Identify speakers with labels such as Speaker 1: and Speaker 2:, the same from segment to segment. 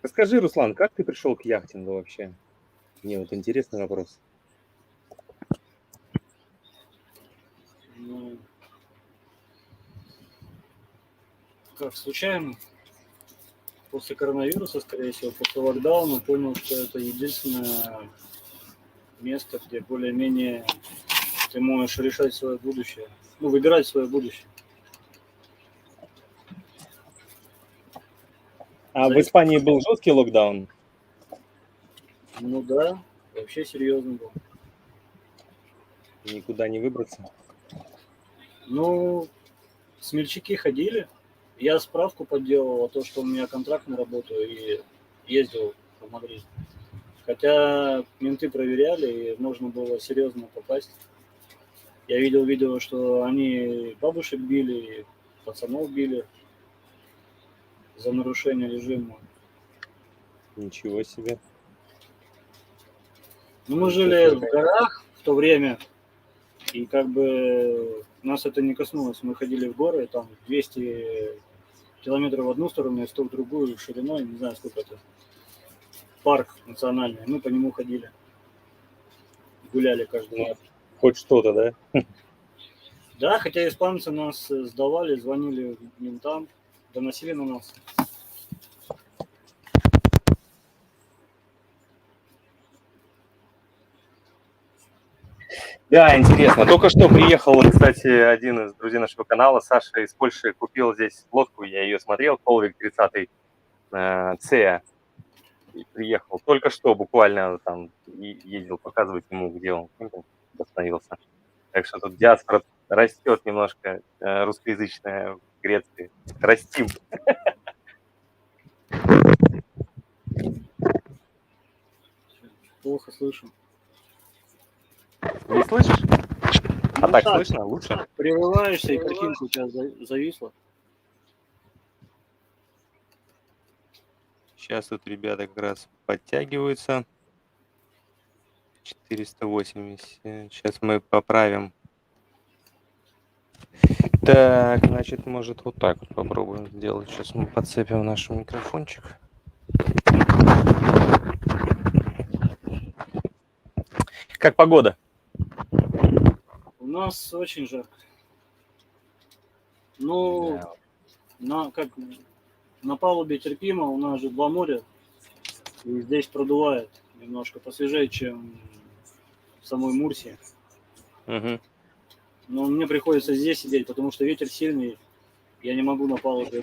Speaker 1: Расскажи, Руслан, как ты пришел к яхтингу вообще? Мне вот интересный вопрос.
Speaker 2: Ну, как случайно, после коронавируса, скорее всего, после локдауна, понял, что это единственное место, где более-менее ты можешь решать свое будущее, ну, выбирать свое будущее.
Speaker 1: А в
Speaker 2: Зависит.
Speaker 1: Испании был жесткий локдаун?
Speaker 2: Ну да, вообще серьезно был.
Speaker 1: Никуда не выбраться?
Speaker 2: Ну, смельчаки ходили. Я справку подделал, то, что у меня контракт на работу, и ездил в Мадрид. Хотя менты проверяли, и можно было серьезно попасть. Я видел видео, что они бабушек били, пацанов били за нарушение режима.
Speaker 1: Ничего себе.
Speaker 2: Но мы
Speaker 1: Ничего
Speaker 2: жили
Speaker 1: себе.
Speaker 2: в горах в то время, и как бы нас это не коснулось. Мы ходили в горы, там 200 километров в одну сторону и 100 в другую шириной, не знаю сколько это. Парк национальный, мы по нему ходили, гуляли каждый
Speaker 1: Ну,
Speaker 2: день.
Speaker 1: хоть что-то, да?
Speaker 2: Да, хотя испанцы нас сдавали, звонили ментам, доносили на нас.
Speaker 1: Да, интересно. Только что приехал, кстати, один из друзей нашего канала, Саша из Польши, купил здесь лодку, я ее смотрел, Колвик 30 Цея, и приехал. Только что буквально там ездил показывать ему, где он остановился. Так что тут диаспора растет немножко, русскоязычная в Греции. Растим.
Speaker 2: Плохо слышу.
Speaker 1: Не слышишь? А
Speaker 2: Ну
Speaker 1: так
Speaker 2: так,
Speaker 1: слышно? Лучше?
Speaker 2: прерываешься, и картинка у тебя зависла.
Speaker 1: Сейчас тут ребята как раз подтягиваются. 480. Сейчас мы поправим. Так, значит, может, вот так вот попробуем сделать. Сейчас мы подцепим наш микрофончик. Как погода?
Speaker 2: У нас очень жарко. Ну,
Speaker 1: Да.
Speaker 2: на палубе терпимо, у нас же два моря, и здесь продувает немножко посвежее, чем в самой Мурсии.
Speaker 1: Угу.
Speaker 2: Но мне приходится здесь сидеть, потому что ветер сильный, я не могу на палубе,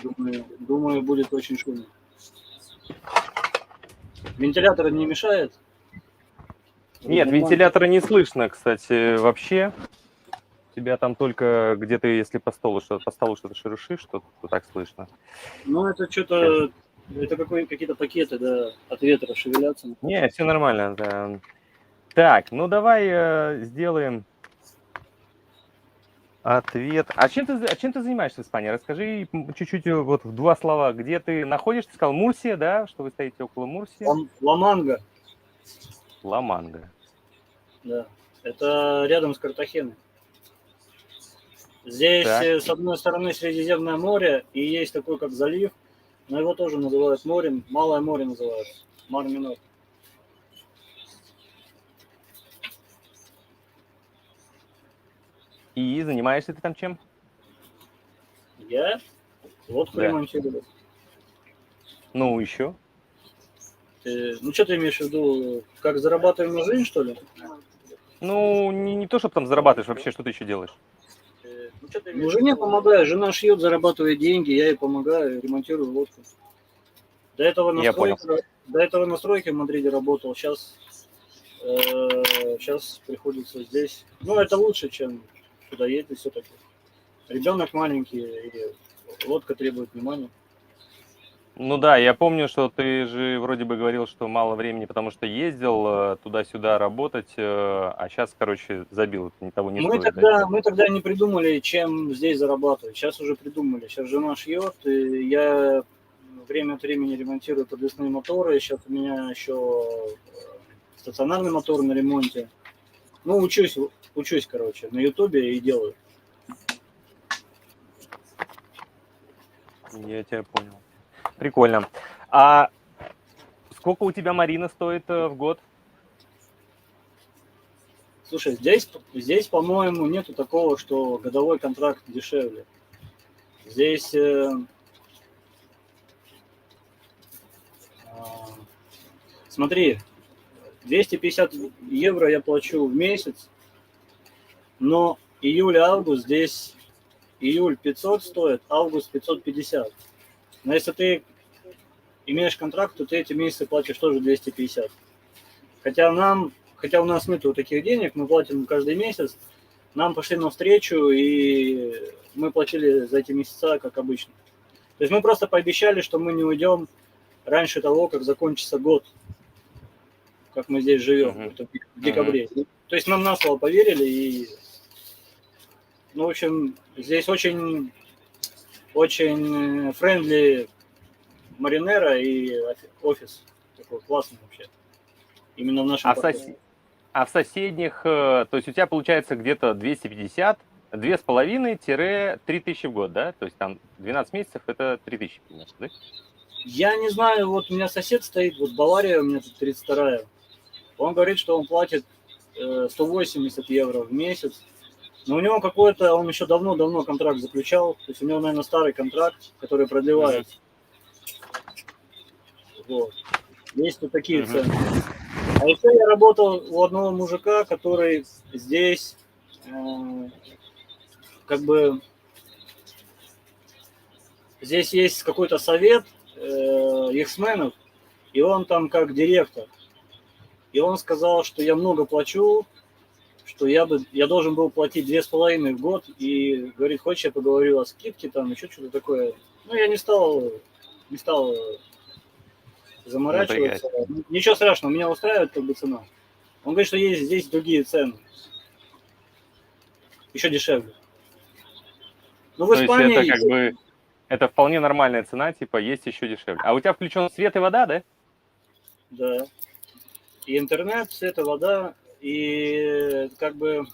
Speaker 2: думаю, будет очень шумно. Вентилятор не мешает?
Speaker 1: Нет, вентилятора не слышно, кстати, вообще. Тебя там только где-то, если по столу что-то шерушишь, что-то так слышно.
Speaker 2: Ну, это что-то, это какие-то пакеты, да, от ветра шевелятся.
Speaker 1: Не, все нормально, да. Так, ну давай сделаем ответ. Чем ты занимаешься в Испании? Расскажи чуть-чуть вот в два слова. Где ты находишься? Ты сказал Мурсия, да? Что вы стоите около Мурсии?
Speaker 2: Ла-Манго.
Speaker 1: Ла-Манго.
Speaker 2: Да. Это рядом с Картахеной. Здесь,
Speaker 1: Так.
Speaker 2: с одной стороны, Средиземное море, и есть такой, как залив, но его тоже называют морем, Малое море называется, Мар-Минор.
Speaker 1: И занимаешься ты там чем?
Speaker 2: Я лодку
Speaker 1: Да.
Speaker 2: ремонтирую.
Speaker 1: Ну, еще?
Speaker 2: Ну, что ты имеешь в виду, как зарабатываем на жизнь, что ли?
Speaker 1: Ну, не то, чтобы там зарабатываешь, вообще, что ты еще делаешь?
Speaker 2: Ну, жене помогаю, жена шьет, зарабатывает деньги, я ей помогаю, ремонтирую лодку. До этого
Speaker 1: Я понял.
Speaker 2: на стройке в Мадриде работал, сейчас приходится здесь. Ну, это лучше, чем туда ездить все-таки. Ребенок маленький, и лодка требует внимания.
Speaker 1: Ну да, я помню, что ты же вроде бы говорил, что мало времени, потому что ездил туда-сюда работать, а сейчас, короче, забил, ни того не стоит.
Speaker 2: Мы тогда не придумали, чем здесь зарабатывать. Сейчас уже придумали. Сейчас жена шьет, и я время от времени ремонтирую подвесные моторы. Сейчас у меня еще стационарный мотор на ремонте. Ну, учусь, короче, на Ютубе и делаю.
Speaker 1: Я тебя понял. Прикольно. А сколько у тебя Марина стоит в год?
Speaker 2: Слушай, здесь, по-моему, нету такого, что годовой контракт дешевле. Здесь смотри, 250 евро я плачу в месяц, но июль-август здесь июль 500 стоит, август 550. Но если ты имеешь контракт, то ты эти месяцы платишь тоже 250. Хотя у нас нету таких денег, мы платим каждый месяц, нам пошли навстречу, и мы платили за эти месяца, как обычно. То есть мы просто пообещали, что мы не уйдем раньше того, как закончится год, как мы здесь живем, это в декабре. То есть нам на слово поверили, и, ну, в общем, здесь очень френдли Маринера и офис такой классный вообще. Именно в нашем
Speaker 1: А в соседних, то есть у тебя получается где-то 250, 2,5-3 тысячи в год, да? То есть там 12 месяцев это 3 тысячи, да?
Speaker 2: Я не знаю, вот у меня сосед стоит, вот Бавария у меня тут 32-я. Он говорит, что он платит 180 евро в месяц. Но у него какой-то, он еще давно контракт заключал. То есть у него, наверное, старый контракт, который продлевается. Вот. Есть вот такие цены. А еще я работал у одного мужика, который здесь как бы здесь есть какой-то совет яхтсменов, и он там как директор. И он сказал, что я много плачу, что я должен был платить 2,5 в год, и говорит, хочешь, я поговорю о скидке, там еще что-то такое. Ну, я не стал заморачиваться. Ничего страшного, меня устраивает как бы цена. Он говорит, что есть здесь другие цены. Еще дешевле. Ну, в Испании...
Speaker 1: То есть это как бы, это вполне нормальная цена, типа, есть еще дешевле. А у тебя включен свет и вода, да?
Speaker 2: Да. И интернет, свет и вода, и как бы...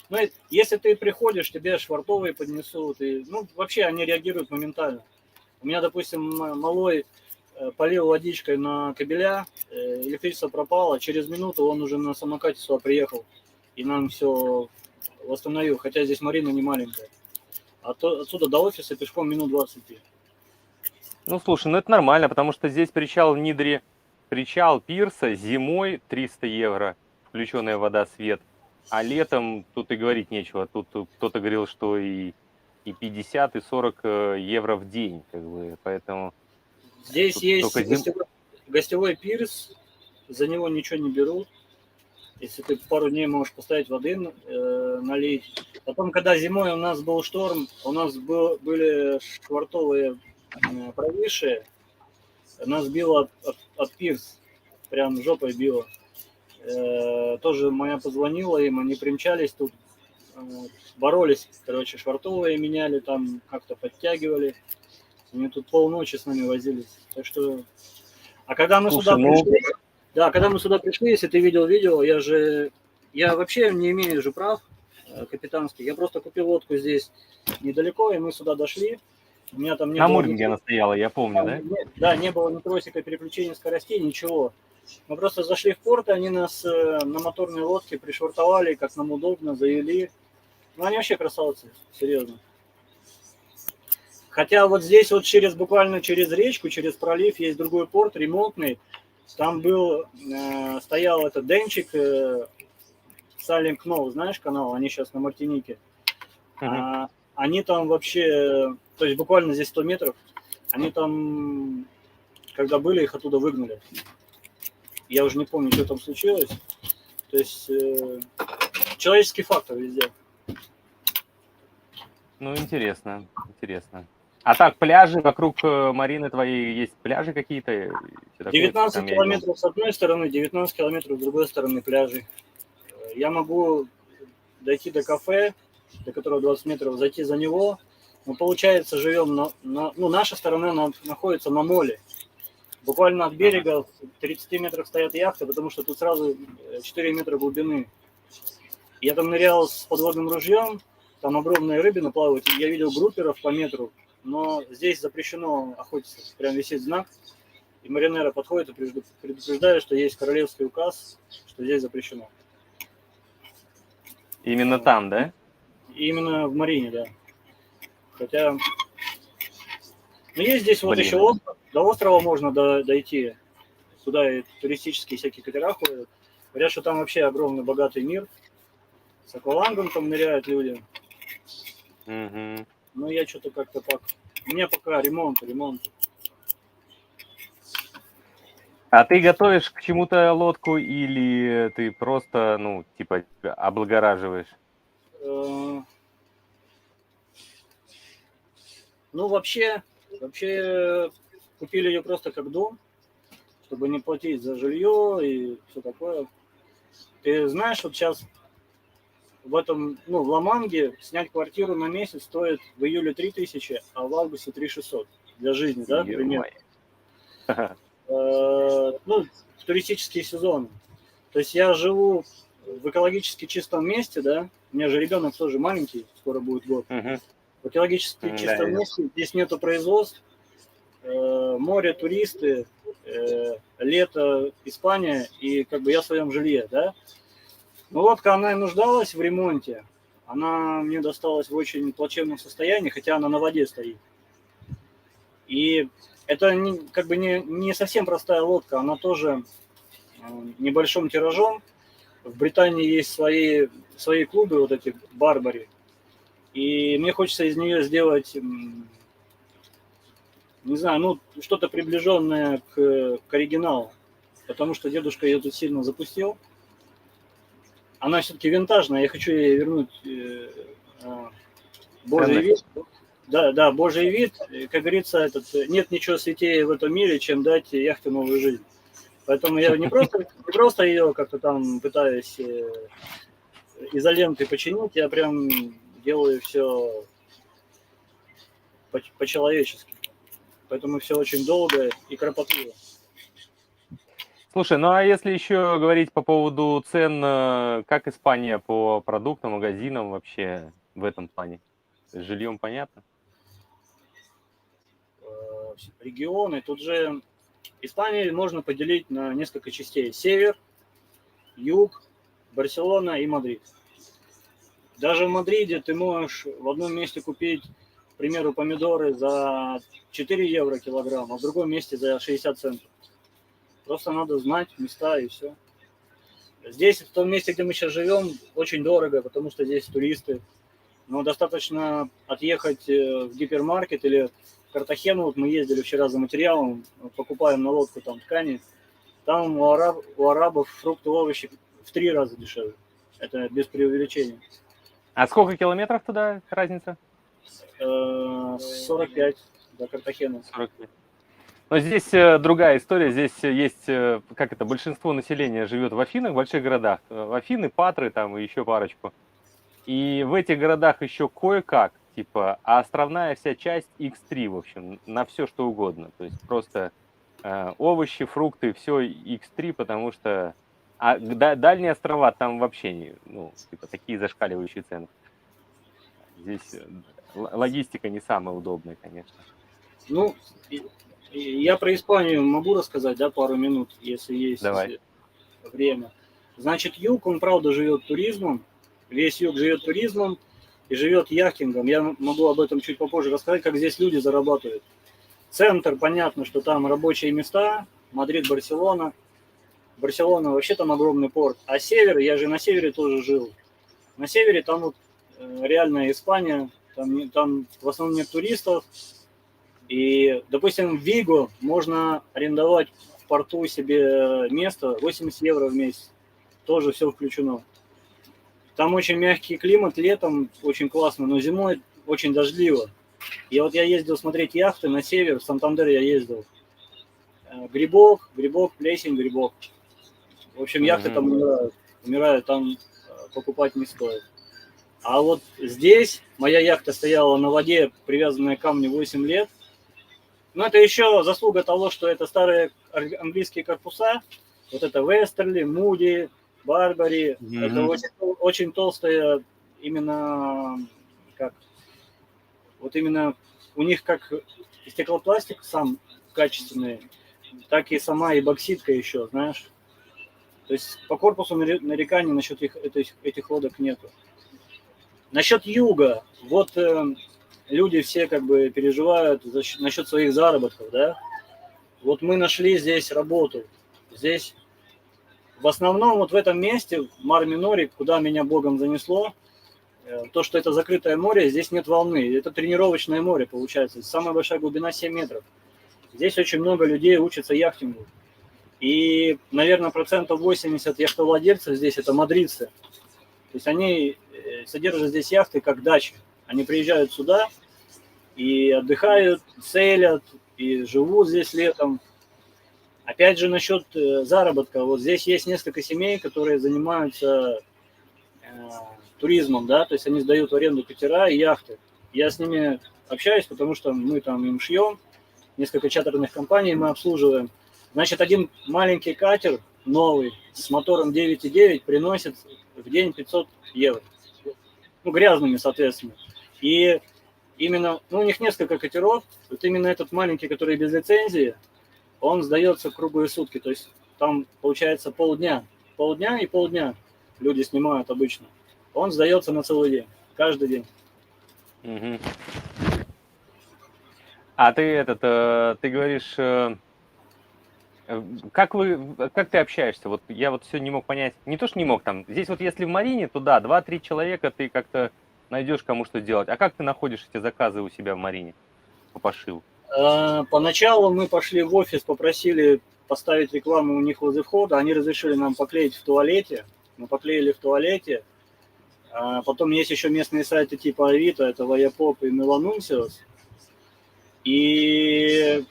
Speaker 2: Ну, если ты приходишь, тебе швартовые поднесут, и, ну, вообще они реагируют моментально. У меня, допустим, малой полил водичкой на кабеля, электричество пропало, через минуту он уже на самокате сюда приехал и нам все восстановил, хотя здесь Марина не маленькая. Отсюда до офиса пешком минут 20.
Speaker 1: Ну, слушай, ну это нормально, потому что здесь причал Нидри, причал пирса зимой 300 евро, включенная вода, свет, а летом тут и говорить нечего. Тут кто-то говорил, что и 50, и 40 евро в день, как бы, поэтому...
Speaker 2: Здесь есть гостевой пирс, за него ничего не берут. Если ты пару дней можешь поставить воды, налить. Потом, когда зимой у нас был шторм, у нас были швартовые провисшие, нас било от пирс, прям жопой било. Тоже моя позвонила им, они примчались тут, боролись, короче, швартовые меняли, там как-то подтягивали. Они тут полночи с нами возились. Так что... А когда мы сюда пришли... Да, когда мы сюда пришли, если ты видел видео, я вообще не имею же прав капитанских. Я просто купил лодку здесь недалеко, и мы сюда дошли. У меня там не
Speaker 1: на
Speaker 2: было...
Speaker 1: Мурминге она стояла, я помню, да?
Speaker 2: Да, не было ни тросика, переключения скоростей, ничего. Мы просто зашли в порт, и они нас на моторной лодке пришвартовали, как нам удобно, завели. Ну, они вообще красавцы, серьезно. Хотя вот здесь вот буквально через речку, через пролив есть другой порт, ремонтный. Там стоял этот денчик, Салим Кноу, знаешь канал, они сейчас на Мартинике. Они там вообще, то есть буквально здесь 100 метров, они там, когда были, их оттуда выгнали. Я уже не помню, что там случилось. То есть человеческий фактор везде.
Speaker 1: Ну, интересно. А так, пляжи вокруг Марины твоей, есть пляжи какие-то?
Speaker 2: 19 километров с одной стороны, 19 километров с другой стороны пляжи. Я могу дойти до кафе, до которого 20 метров, зайти за него. Мы, получается, живем наша сторона находится на моле. Буквально от берега в 30 метрах стоят яхты, потому что тут сразу 4 метра глубины. Я там нырял с подводным ружьем, там огромные рыбины плавают. Я видел групперов по метру, но здесь запрещено охотиться. Прям висит знак. и маринера подходит и предупреждает, что есть королевский указ, что здесь запрещено.
Speaker 1: Именно там, да?
Speaker 2: Именно в Марине, да. Хотя... Ну, есть здесь вот
Speaker 1: Блин.
Speaker 2: еще остров. До острова можно дойти. Туда и туристические всякие катера ходят. Говорят, что там вообще огромный богатый мир. С аквалангом там ныряют люди.
Speaker 1: Мгм.
Speaker 2: Но я что-то как-то так... У меня пока ремонт.
Speaker 1: А ты готовишь к чему-то лодку или ты просто, ну, типа, облагораживаешь?
Speaker 2: Ну, вообще купили ее просто как дом, чтобы не платить за жилье и все такое. Ты знаешь, вот сейчас в этом, ну, в Ламанге снять квартиру на месяц стоит в июле 3000, а в августе 3600 для жизни, да, примерно. Ну, в туристический сезон. То есть я живу в экологически чистом месте, да, у меня же ребенок тоже маленький, скоро будет год.
Speaker 1: Мгм.
Speaker 2: В экологически чистом месте, здесь нету производств, море, туристы, лето, Испания, и как бы я в своем жилье, да. Ну, лодка, она и нуждалась в ремонте, она мне досталась в очень плачевном состоянии, хотя она на воде стоит. И это как бы не совсем простая лодка, она тоже небольшим тиражом. В Британии есть свои клубы, вот эти Барбари. И мне хочется из нее сделать, не знаю, ну, что-то приближенное к оригиналу. Потому что дедушка ее тут сильно запустил. Она все-таки винтажная, я хочу ей вернуть Божий вид. Да, Божий вид. Как говорится, нет ничего святее в этом мире, чем дать яхте новую жизнь. Поэтому я не просто ее как-то там пытаюсь изолентой починить, я прям делаю все по-человечески. Поэтому все очень долго и кропотливо.
Speaker 1: Слушай, ну а если еще говорить по поводу цен, как Испания по продуктам, магазинам вообще в этом плане? С жильем понятно?
Speaker 2: Регионы, тут же Испанию можно поделить на несколько частей. Север, юг, Барселона и Мадрид. Даже в Мадриде ты можешь в одном месте купить, к примеру, помидоры за 4 евро килограмм, а в другом месте за 60 центов. Просто надо знать места и все. Здесь, в том месте, где мы сейчас живем, очень дорого, потому что здесь туристы. Но достаточно отъехать в гипермаркет или в Картахену. Вот мы ездили вчера за материалом, покупаем на лодку там ткани. Там у арабов фрукты, овощи в 3 раза дешевле. Это без преувеличения.
Speaker 1: А сколько километров туда разница?
Speaker 2: 45 до Картахена.
Speaker 1: 45. Но здесь другая история. Здесь есть, как это, большинство населения живет в Афинах, в больших городах. Афины, Патры там и еще парочку. И в этих городах еще кое-как, типа, а островная вся часть X3, в общем, на все что угодно. То есть просто овощи, фрукты, все X3, потому что дальние острова там вообще не, ну, типа, такие зашкаливающие цены. Здесь логистика не самая удобная, конечно.
Speaker 2: Ну, я про Испанию могу рассказать, да, пару минут, если есть
Speaker 1: Давай.
Speaker 2: время. Значит, юг, он правда живет туризмом, весь юг живет туризмом и живет яхтингом. Я могу об этом чуть попозже рассказать, как здесь люди зарабатывают. Центр, понятно, что там рабочие места, Мадрид, Барселона. Барселона вообще там огромный порт. А север, я же на севере тоже жил. На севере там вот реальная Испания, там в основном нет туристов. И, допустим, в Виго можно арендовать в порту себе место 80 евро в месяц. Тоже все включено. Там очень мягкий климат, летом очень классно, но зимой очень дождливо. И вот я ездил смотреть яхты на север, в Сантандер я ездил. Грибок, плесень, грибок. В общем, яхты там умирают, там покупать не стоит. А вот здесь моя яхта стояла на воде, привязанная к камню 8 лет. Но это еще заслуга того, что это старые английские корпуса. Вот это Вестерли, Муди, Барбари. Это очень толстая именно как... Вот именно у них как стеклопластик сам качественный. так и сама и бокситка еще, знаешь. То есть по корпусу нареканий насчет этих лодок нету. Насчет юга, вот люди все как бы переживают насчет своих заработков, да. Вот мы нашли здесь работу. Здесь в основном вот в этом месте, в Мар-Миноре, куда меня Богом занесло, то, что это закрытое море, здесь нет волны. Это тренировочное море, получается. Самая большая глубина 7 метров. Здесь очень много людей учатся яхтингу. И, наверное, 80% яхтовладельцев здесь это мадридцы. То есть они содержат здесь яхты как дачи. Они приезжают сюда и отдыхают, селят, и живут здесь летом. Опять же, насчет заработка. Вот здесь есть несколько семей, которые занимаются туризмом, да, то есть они сдают в аренду катера и яхты. Я с ними общаюсь, потому что мы там им шьем, несколько чартерных компаний мы обслуживаем. Значит, один маленький катер, новый, с мотором 9,9, приносит в день 500 евро. Ну, грязными, соответственно. И именно, ну, у них несколько катеров, вот именно этот маленький, который без лицензии, он сдается круглые сутки, то есть там получается полдня и полдня люди снимают обычно. Он сдается на целый день, каждый день.
Speaker 1: Угу. А ты говоришь, как ты общаешься? Вот я вот все не мог понять, не то, что не мог там, здесь вот если в Марине, то да, 2-3 человека ты как-то найдешь кому что делать. А как ты находишь эти заказы у себя в Марине по пошиву?
Speaker 2: Поначалу мы пошли в офис, попросили поставить рекламу у них возле входа, они разрешили нам поклеить в туалете, мы поклеили в туалете. Потом есть еще местные сайты типа Авито, это Ваяпоп и Меланунсиос. И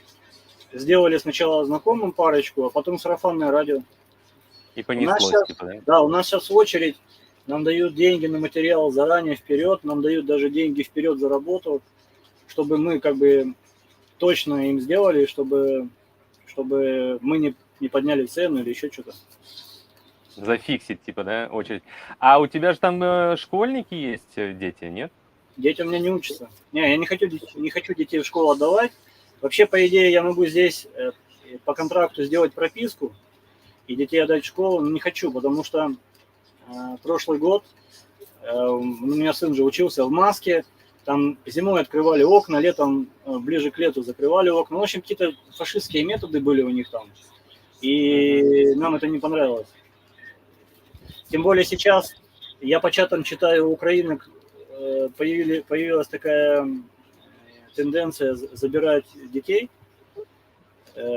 Speaker 2: сделали сначала знакомым парочку, а потом сарафанное радио.
Speaker 1: И понеслось, типа, да?
Speaker 2: Да, у нас сейчас очередь, нам дают деньги на материал заранее вперед, нам дают даже деньги вперед за работу, чтобы мы как бы точно им сделали, чтобы мы не подняли цену или еще что-то.
Speaker 1: Зафиксить, типа, да, очередь. А у тебя же там школьники есть, дети, нет?
Speaker 2: Дети у меня не учатся. Не, я не хочу детей в школу отдавать. Вообще, по идее, я могу здесь по контракту сделать прописку и детей отдать в школу, но не хочу, потому что прошлый год у меня сын же учился в Маске, там зимой открывали окна, летом, ближе к лету закрывали окна. В общем, какие-то фашистские методы были у них там, и нам это не понравилось. Тем более сейчас я по чатам читаю, у украинок появилась такая тенденция забирать детей.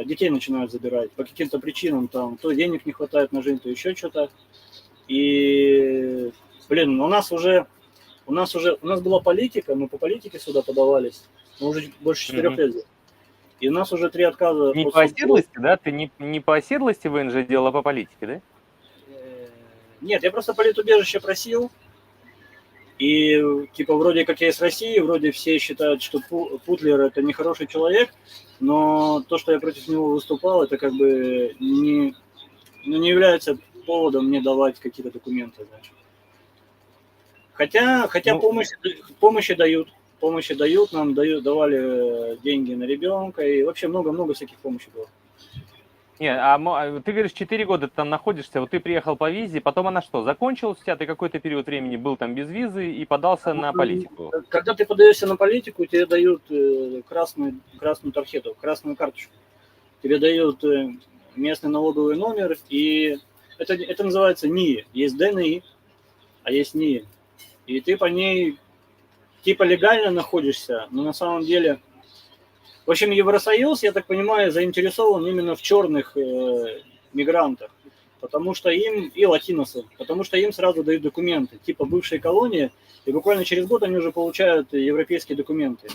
Speaker 2: Детей начинают забирать по каким-то причинам, там, то денег не хватает на жизнь, то еще что-то. И, блин, у нас была политика, мы по политике сюда подавались, мы уже больше 4 лет здесь. И у нас уже 3 отказа.
Speaker 1: Не по оседлости, да? Ты не по оседлости ВНЖ делал, а по политике, да?
Speaker 2: Нет, я просто политубежище просил, и типа вроде как я из России, вроде все считают, что Путлер это нехороший человек, но то, что я против него выступал, это как бы не является поводом мне давать какие-то документы, знаешь. Хотя помощи дают, нам давали деньги на ребенка, и вообще много всяких помощи было.
Speaker 1: Нет, ты говоришь, 4 года ты там находишься, вот ты приехал по визе, потом она что, закончилась у тебя, ты какой-то период времени был там без визы и подался на политику?
Speaker 2: Когда ты подаешься на политику, тебе дают красную тархету, красную карточку. Тебе дают местный налоговый номер, и это называется НИИ. Есть ДНИ, а есть НИИ. И ты по ней типа легально находишься, но на самом деле... В общем, Евросоюз, я так понимаю, заинтересован именно в черных мигрантах, потому что и латиносов, потому что им сразу дают документы, типа бывшие колонии, и буквально через год они уже получают европейские документы.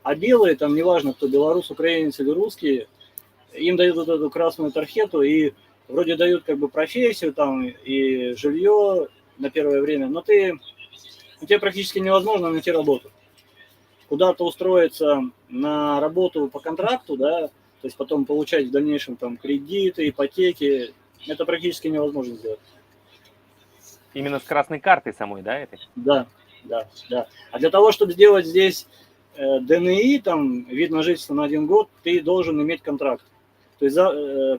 Speaker 2: А белые, там неважно, кто белорус, украинец или русский, им дают вот эту красную тархету и вроде дают как бы профессию там и жилье на первое время, но тебе практически невозможно найти работу. Куда-то устроиться на работу по контракту, да, то есть потом получать в дальнейшем там кредиты, ипотеки, это практически невозможно сделать.
Speaker 1: Именно с красной картой самой, да, этой?
Speaker 2: Да. А для того, чтобы сделать здесь ДНИ, там, вид на жительство на 1 год, ты должен иметь контракт. То есть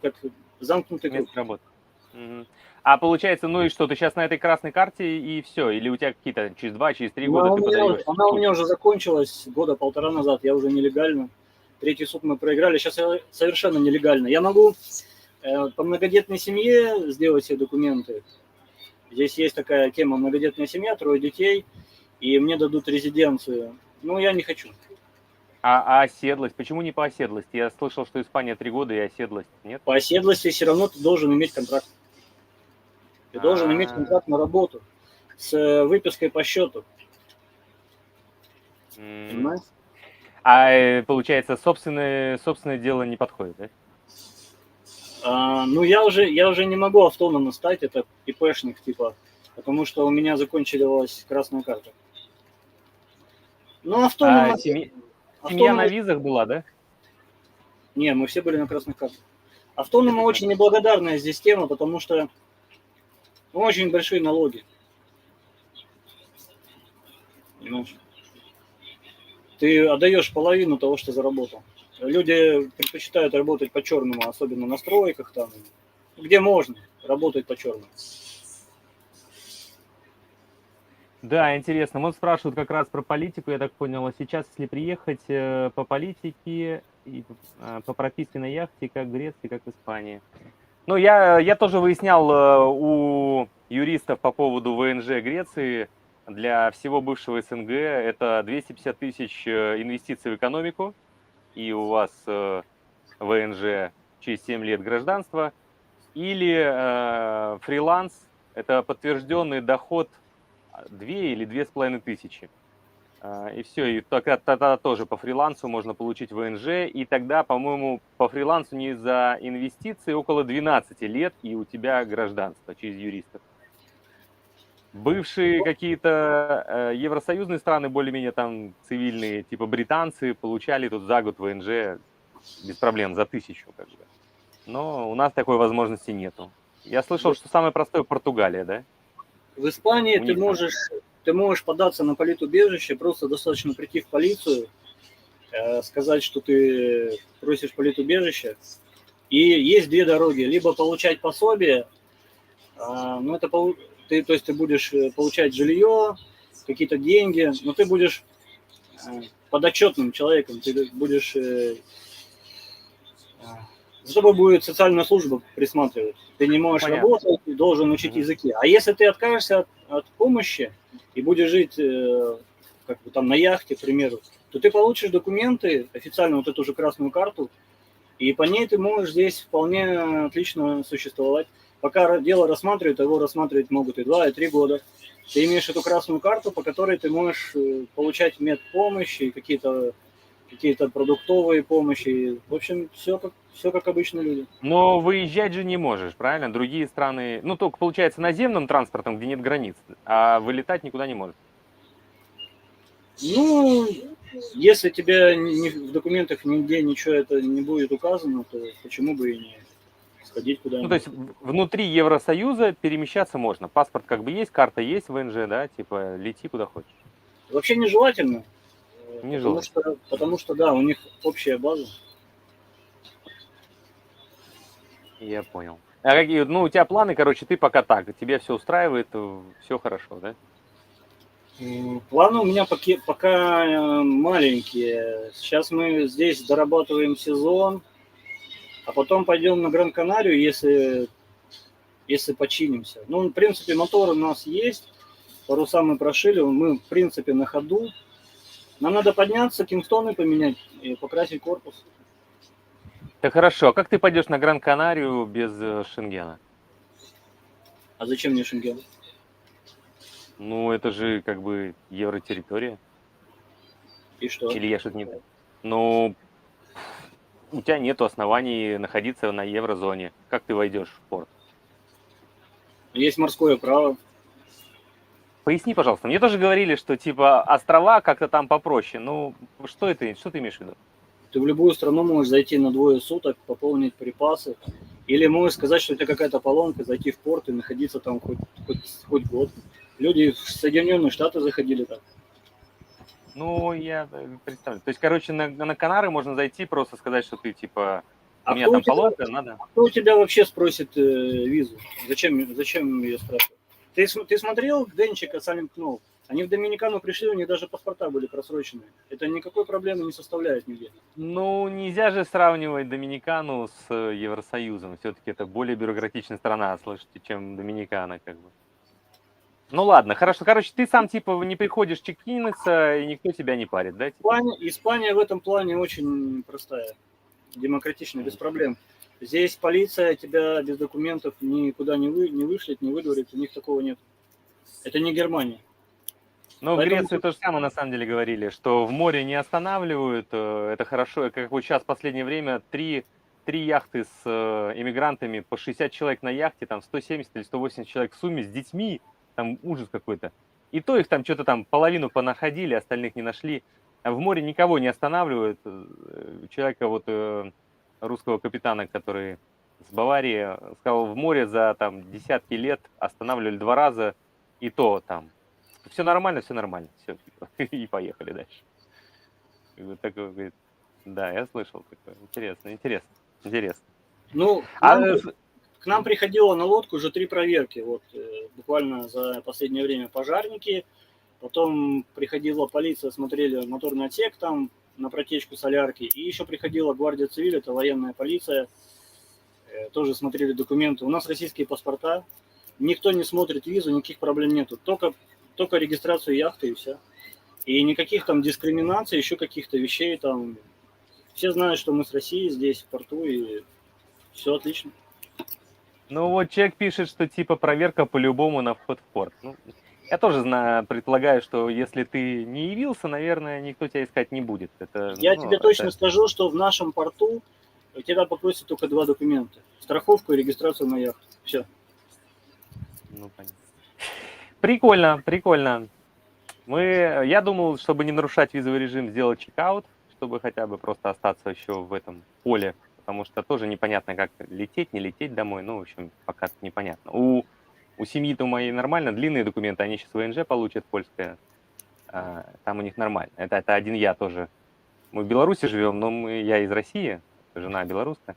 Speaker 2: как замкнутый круг.
Speaker 1: Место работы. Мгм. А получается, ну и что, ты сейчас на этой красной карте и все? Или у тебя какие-то через 2, через 3 года ты подаешь?
Speaker 2: Она у меня уже закончилась года полтора назад, я уже нелегально. Третий суд мы проиграли, сейчас я совершенно нелегально. Я могу по многодетной семье сделать все документы. Здесь есть такая тема: многодетная семья, 3 детей, и мне дадут резиденцию. Но я не хочу.
Speaker 1: А оседлость? Почему не по оседлости? Я слышал, что Испания 3 года и оседлость, нет?
Speaker 2: По оседлости все равно ты должен иметь контракт. Ты должен иметь контракт на работу с выпиской по счету. Понимаешь?
Speaker 1: А получается, собственное дело не подходит, да?
Speaker 2: Ну, я уже не могу автономно стать, это ИПшник, типа, потому что у меня закончилась красная карта. Ну, автономно...
Speaker 1: Семья на визах была, да?
Speaker 2: Не, мы все были на красных картах. Автонома очень неблагодарная здесь тема, потому что очень большие налоги. Понимаешь? Ты отдаешь половину того, что заработал. Люди предпочитают работать по-черному, особенно на стройках, там, где можно работать по-черному.
Speaker 1: Да, интересно. Вот спрашивают как раз про политику, я так понял. А сейчас, если приехать по политике и по прописке на яхте, как в Греции, как в Испании. Ну, я тоже выяснял у юристов по поводу ВНЖ Греции. Для всего бывшего СНГ это 250 тысяч инвестиций в экономику, и у вас ВНЖ через 7 лет гражданства, или фриланс, это подтвержденный доход 2 или 2500. И все, и тогда тоже по фрилансу можно получить ВНЖ, и тогда, по-моему, по фрилансу не за инвестиции около 12 лет, и у тебя гражданство через юристов. Бывшие какие-то евросоюзные страны, более-менее там цивильные, типа британцы, получали тут за год ВНЖ без проблем, за 1000 как бы. Но у нас такой возможности нету. Я слышал, что самое простое Португалия, да?
Speaker 2: В Испании ты можешь податься на политубежище, просто достаточно прийти в полицию, сказать, что ты просишь политубежище. И есть 2 дороги: либо получать пособие, ну это то есть ты будешь получать жилье, какие-то деньги, но ты будешь подотчетным человеком, ты будешь за тобой будет социальная служба присматривать. Ты не можешь работать, ты должен учить языки. А если ты откажешься от помощи и будешь жить как бы там на яхте, к примеру, то ты получишь документы, официально вот эту же красную карту, и по ней ты можешь здесь вполне отлично существовать. Пока дело рассматривают, его рассматривать могут и 2, и 3 года. Ты имеешь эту красную карту, по которой ты можешь получать медпомощь и какие-то продуктовые помощи. В общем, все как обычные люди.
Speaker 1: Но выезжать же не можешь, правильно? Другие страны, ну только получается наземным транспортом, где нет границ, а вылетать никуда не можешь.
Speaker 2: Ну, если тебя в документах нигде ничего это не будет указано, то почему бы и не сходить куда-нибудь.
Speaker 1: Ну, то есть внутри Евросоюза перемещаться можно. Паспорт как бы есть, карта есть, ВНЖ, да, типа лети куда хочешь.
Speaker 2: Вообще нежелательно.
Speaker 1: Нежелательно.
Speaker 2: Потому что, да, у них общая база.
Speaker 1: Я понял. А какие, ну, у тебя планы, короче, ты пока так, тебе все устраивает, все хорошо, да?
Speaker 2: Планы у меня пока маленькие. Сейчас мы здесь дорабатываем сезон, а потом пойдем на Гран-Канарию, если починимся. Ну, в принципе, мотор у нас есть, паруса мы прошили, мы, в принципе, на ходу. Нам надо подняться, кингстоны поменять и покрасить корпус.
Speaker 1: Да хорошо, а как ты пойдешь на Гран-Канарию без Шенгена?
Speaker 2: А зачем мне Шенген?
Speaker 1: Ну, это же как бы евротерритория.
Speaker 2: И что?
Speaker 1: Или я что-то не... Ну, у тебя нет оснований находиться на еврозоне. Как ты войдешь в порт?
Speaker 2: Есть морское право.
Speaker 1: Поясни, пожалуйста. Мне тоже говорили, что типа острова как-то там попроще. Ну, что ты имеешь в виду?
Speaker 2: Ты в любую страну можешь зайти на 2 суток, пополнить припасы. Или можешь сказать, что у тебя какая-то поломка, зайти в порт и находиться там хоть год. Люди в Соединенные Штаты заходили так.
Speaker 1: Ну, я представляю. То есть, короче, на Канары можно зайти, просто сказать, что ты типа У
Speaker 2: А
Speaker 1: меня
Speaker 2: кто
Speaker 1: там
Speaker 2: у тебя,
Speaker 1: поломка, надо.
Speaker 2: кто у тебя вообще спросит визу? Зачем ее спрашивать? Ты смотрел Денчика Silent Knowledge? Они в Доминикану пришли, у них даже паспорта были просрочены. Это никакой проблемы не составляет нигде.
Speaker 1: Ну, нельзя же сравнивать Доминикану с Евросоюзом. Все-таки это более бюрократичная страна, слышите, чем Доминикана, как бы. Ну ладно, хорошо. Короче, ты сам типа не приходишь чекиниться, и никто тебя не парит, да? Типа?
Speaker 2: Испания в этом плане очень простая, демократичная, без проблем. Здесь полиция тебя без документов никуда не вышлет, не выдворит, у них такого нет. Это не Германия.
Speaker 1: Но в
Speaker 2: Поэтому
Speaker 1: Греции то же самое на самом деле говорили, что в море не останавливают, это хорошо. Как вот сейчас в последнее время три яхты с иммигрантами, по 60 человек на яхте, там 170 или 180 человек в сумме с детьми, там ужас какой-то. И то их там что-то там половину понаходили, остальных не нашли. А в море никого не останавливают. Человека вот русского капитана, который с Баварии, сказал, в море за там десятки лет останавливали 2 раза, и то там все нормально, все, и поехали дальше. И вот такой, говорит, да, я слышал такое. Интересно.
Speaker 2: Ну,
Speaker 1: А,
Speaker 2: к нам приходило на лодку уже 3 проверки. Вот буквально за последнее время пожарники. Потом приходила полиция, смотрели моторный отсек там на протечку солярки. И еще приходила гвардия цивиль, это военная полиция. Тоже смотрели документы. У нас российские паспорта. Никто не смотрит визу, никаких проблем нету. Только регистрацию яхты и все. И никаких там дискриминаций, еще каких-то вещей там. Все знают, что мы с Россией здесь, в порту, и все отлично.
Speaker 1: ну вот человек пишет, что типа проверка по-любому на вход в порт. Ну, я тоже знаю, предполагаю, что если ты не явился, наверное, никто тебя искать не будет.
Speaker 2: Я тебе точно скажу, что в нашем порту тебя попросят только 2 документа. Страховку и регистрацию на яхту. Все.
Speaker 1: Ну, понятно. Прикольно. Я думал, чтобы не нарушать визовый режим, сделать чекаут, чтобы хотя бы просто остаться еще в этом поле, потому что тоже непонятно, как лететь, не лететь домой. Ну, в общем, пока непонятно. У семьи-то у моей нормально, длинные документы, они сейчас ВНЖ получат, польское, там у них нормально. Это один я тоже. Мы в Беларуси живем, но я из России, жена белорусская.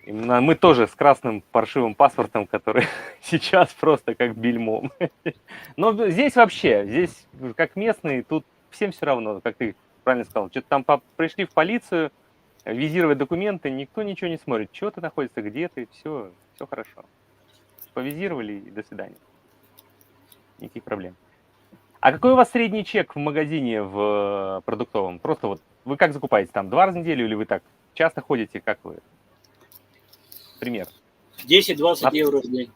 Speaker 1: И мы тоже с красным паршивым паспортом, который сейчас просто как бельмом. Но здесь как местные, тут всем все равно, как ты правильно сказал. Что-то там пришли в полицию, визировать документы, никто ничего не смотрит. Что ты находишься, где ты, все хорошо. Повизировали и до свидания. Никаких проблем. А какой у вас средний чек в магазине в продуктовом? Просто вот вы как закупаете? Там 2 раза в неделю или вы так часто ходите? Как вы? Пример.
Speaker 2: 10-20 евро в день.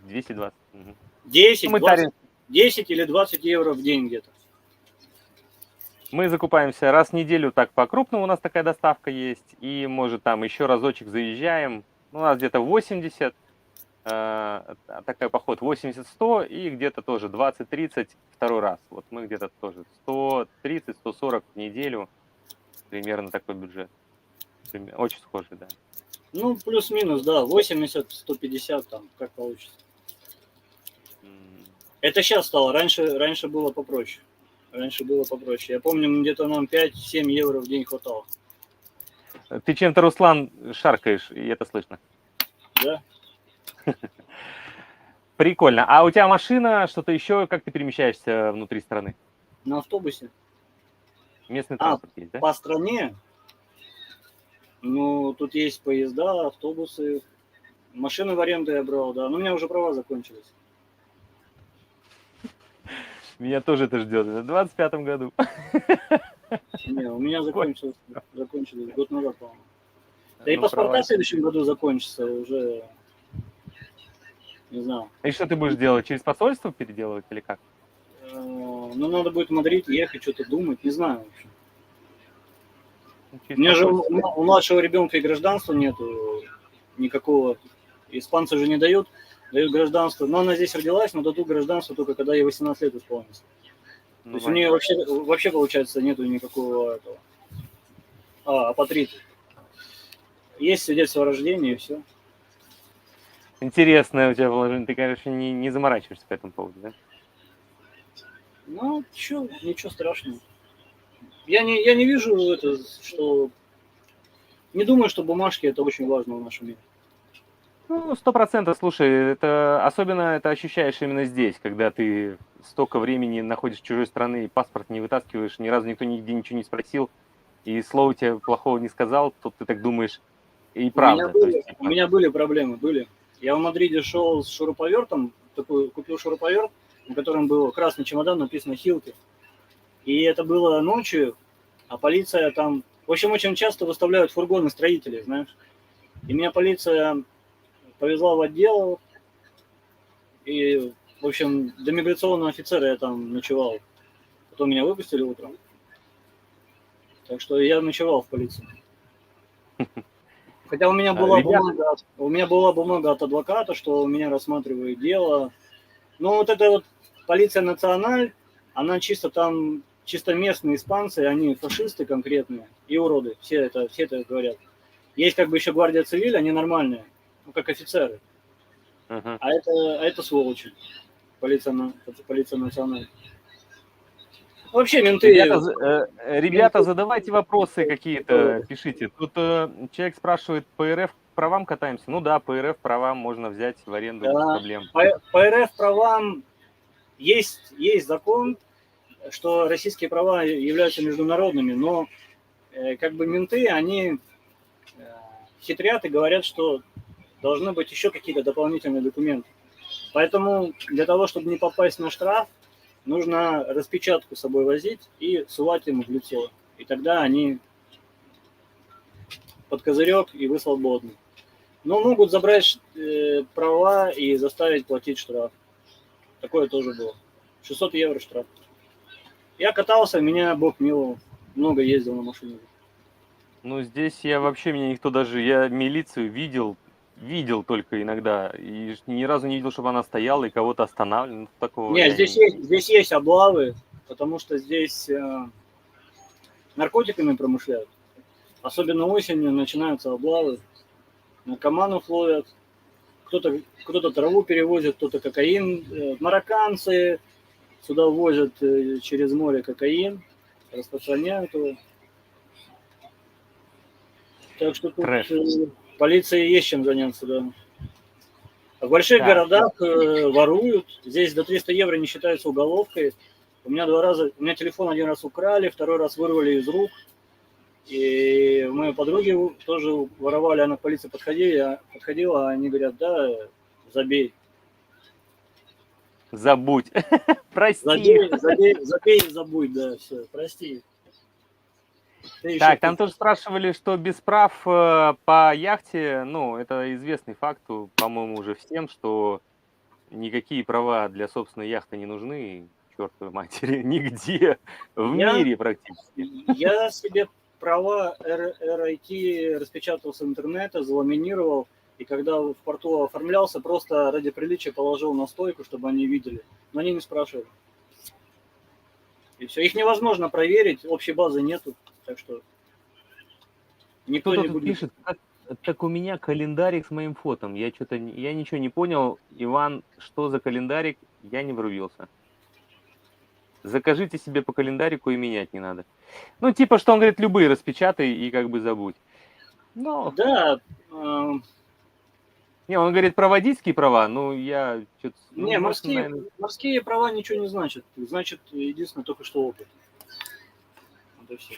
Speaker 1: 220. Угу.
Speaker 2: 10 или 20 евро в день где-то.
Speaker 1: Мы закупаемся раз в неделю так по-крупному, у нас такая доставка есть. И, может, там еще разочек заезжаем. У нас где-то 80, такой поход 80-100 и где-то тоже 20-30 второй раз. Вот мы где-то тоже 130-140 в неделю. Примерно такой бюджет. Очень схожий, да.
Speaker 2: Ну, плюс-минус, да, 80-150 там, как получится. Это сейчас стало, раньше было попроще. Я помню, где-то нам 5-7 евро в день хватало.
Speaker 1: Ты чем-то, Руслан, шаркаешь, и это слышно.
Speaker 2: Да.
Speaker 1: Прикольно. А у тебя машина, что-то еще, как ты перемещаешься внутри страны?
Speaker 2: На автобусе.
Speaker 1: Местный транспорт есть, да?
Speaker 2: По стране? Ну, тут есть поезда, автобусы. Машины в аренду я брал, да. Но у меня уже права закончились.
Speaker 1: Меня тоже это ждет. В 25-м году.
Speaker 2: Не, у меня закончилось год назад, по-моему. Да и паспорта в следующем году закончатся уже, не знаю.
Speaker 1: И что ты будешь делать? Через посольство переделывать или как?
Speaker 2: Ну, надо будет в Мадрид ехать, что-то думать, не знаю вообще. У меня же у младшего ребенка и гражданства нету никакого. Испанцы же не дают гражданство. Но она здесь родилась, но дадут гражданство только когда ей 18 лет исполнится. То есть у нее вообще получается нету никакого этого. Апатрид. Есть свидетельство о рождении и все.
Speaker 1: Интересное у тебя положение. Ты, конечно, не заморачиваешься по этому поводу, да?
Speaker 2: Ну, ничего страшного. Я не вижу что Не думаю, что бумажки это очень важно в нашем мире.
Speaker 1: Ну, 100%, слушай, это особенно это ощущаешь именно здесь, когда ты столько времени находишься в чужой стране и паспорт не вытаскиваешь, ни разу никто нигде ничего не спросил, и слова тебе плохого не сказал, то ты так думаешь, и правда, то есть,
Speaker 2: У
Speaker 1: типа,
Speaker 2: меня были проблемы, были. Я в Мадриде шел с шуруповертом, такой, купил шуруповерт, на котором был красный чемодан, написано «Хилки». И это было ночью, а полиция там... В общем, очень часто выставляют фургоны строителей, знаешь. И меня полиция повезла в отдел, и, в общем, до миграционного офицера я там ночевал. Потом меня выпустили утром. Так что я ночевал в полиции. Хотя у меня была
Speaker 1: ребят,
Speaker 2: бумага от адвоката, что у меня рассматривают дело. Но вот эта вот полиция националь, она чисто там, чисто местные испанцы, они фашисты конкретные и уроды. Все это говорят. Есть как бы еще гвардия цивиль, они нормальные, ну как офицеры.
Speaker 1: ага.
Speaker 2: А это сволочи. Полиция националь. Вообще
Speaker 1: Ребята,
Speaker 2: менты
Speaker 1: задавайте вопросы какие-то, пишите. Тут человек спрашивает, по РФ правам катаемся? Ну да, по РФ правам можно взять в аренду без проблем.
Speaker 2: по РФ правам есть закон, что российские права являются международными, но как бы менты, они хитрят и говорят, что должны быть еще какие-то дополнительные документы. Поэтому для того, чтобы не попасть на штраф, нужно распечатку с собой возить и сувать им в лицо. И тогда они под козырек, и вы свободны. Но могут забрать права и заставить платить штраф. Такое тоже было. 600 евро штраф. Я катался, меня Бог миловал. Много ездил на машине.
Speaker 1: Ну, здесь меня никто даже, я милицию видел только иногда, и ни разу не видел, чтобы она стояла и кого-то останавливала. Ну, такого
Speaker 2: Нет,
Speaker 1: я
Speaker 2: здесь есть облавы, потому что здесь наркотиками промышляют. Особенно осенью начинаются облавы. Наркоманов ловят. Кто-то траву перевозит, кто-то кокаин. Марокканцы сюда возят через море кокаин, распространяют его. Так что тут
Speaker 1: трэш.
Speaker 2: полиции есть чем заняться, да. В больших
Speaker 1: Так,
Speaker 2: городах воруют. Здесь до 300 евро не считается уголовкой. У меня телефон один раз украли, второй раз вырвали из рук. И моей подруги тоже воровали, она к полиции подходила, а они говорят, да, забей.
Speaker 1: забудь. Прости их.
Speaker 2: Забей и забудь, да, все, прости.
Speaker 1: Так, там тоже спрашивали, что без прав по яхте, ну, это известный факт, по-моему, уже всем, что никакие права для собственной яхты не нужны, чертовой матери, нигде в мире практически.
Speaker 2: Я себе права RIT распечатал с интернета, заламинировал, и когда в порту оформлялся, просто ради приличия положил на стойку, чтобы они видели. Но они не спрашивали. И все. Их невозможно проверить, общей базы нету, так что никто
Speaker 1: Кто-то
Speaker 2: не
Speaker 1: тут
Speaker 2: будет.
Speaker 1: пишет, так у меня календарик с моим фотом. Я ничего не понял. Иван, что за календарик? Я не врубился. Закажите себе по календарику и менять не надо. Ну, типа, что он говорит, любые распечатай и как бы забудь. Но...
Speaker 2: Да.
Speaker 1: Не, он говорит про водительские права, ну, я что-то...
Speaker 2: Не, морские права ничего не значат. Значит, единственное, только что опыт. Это все.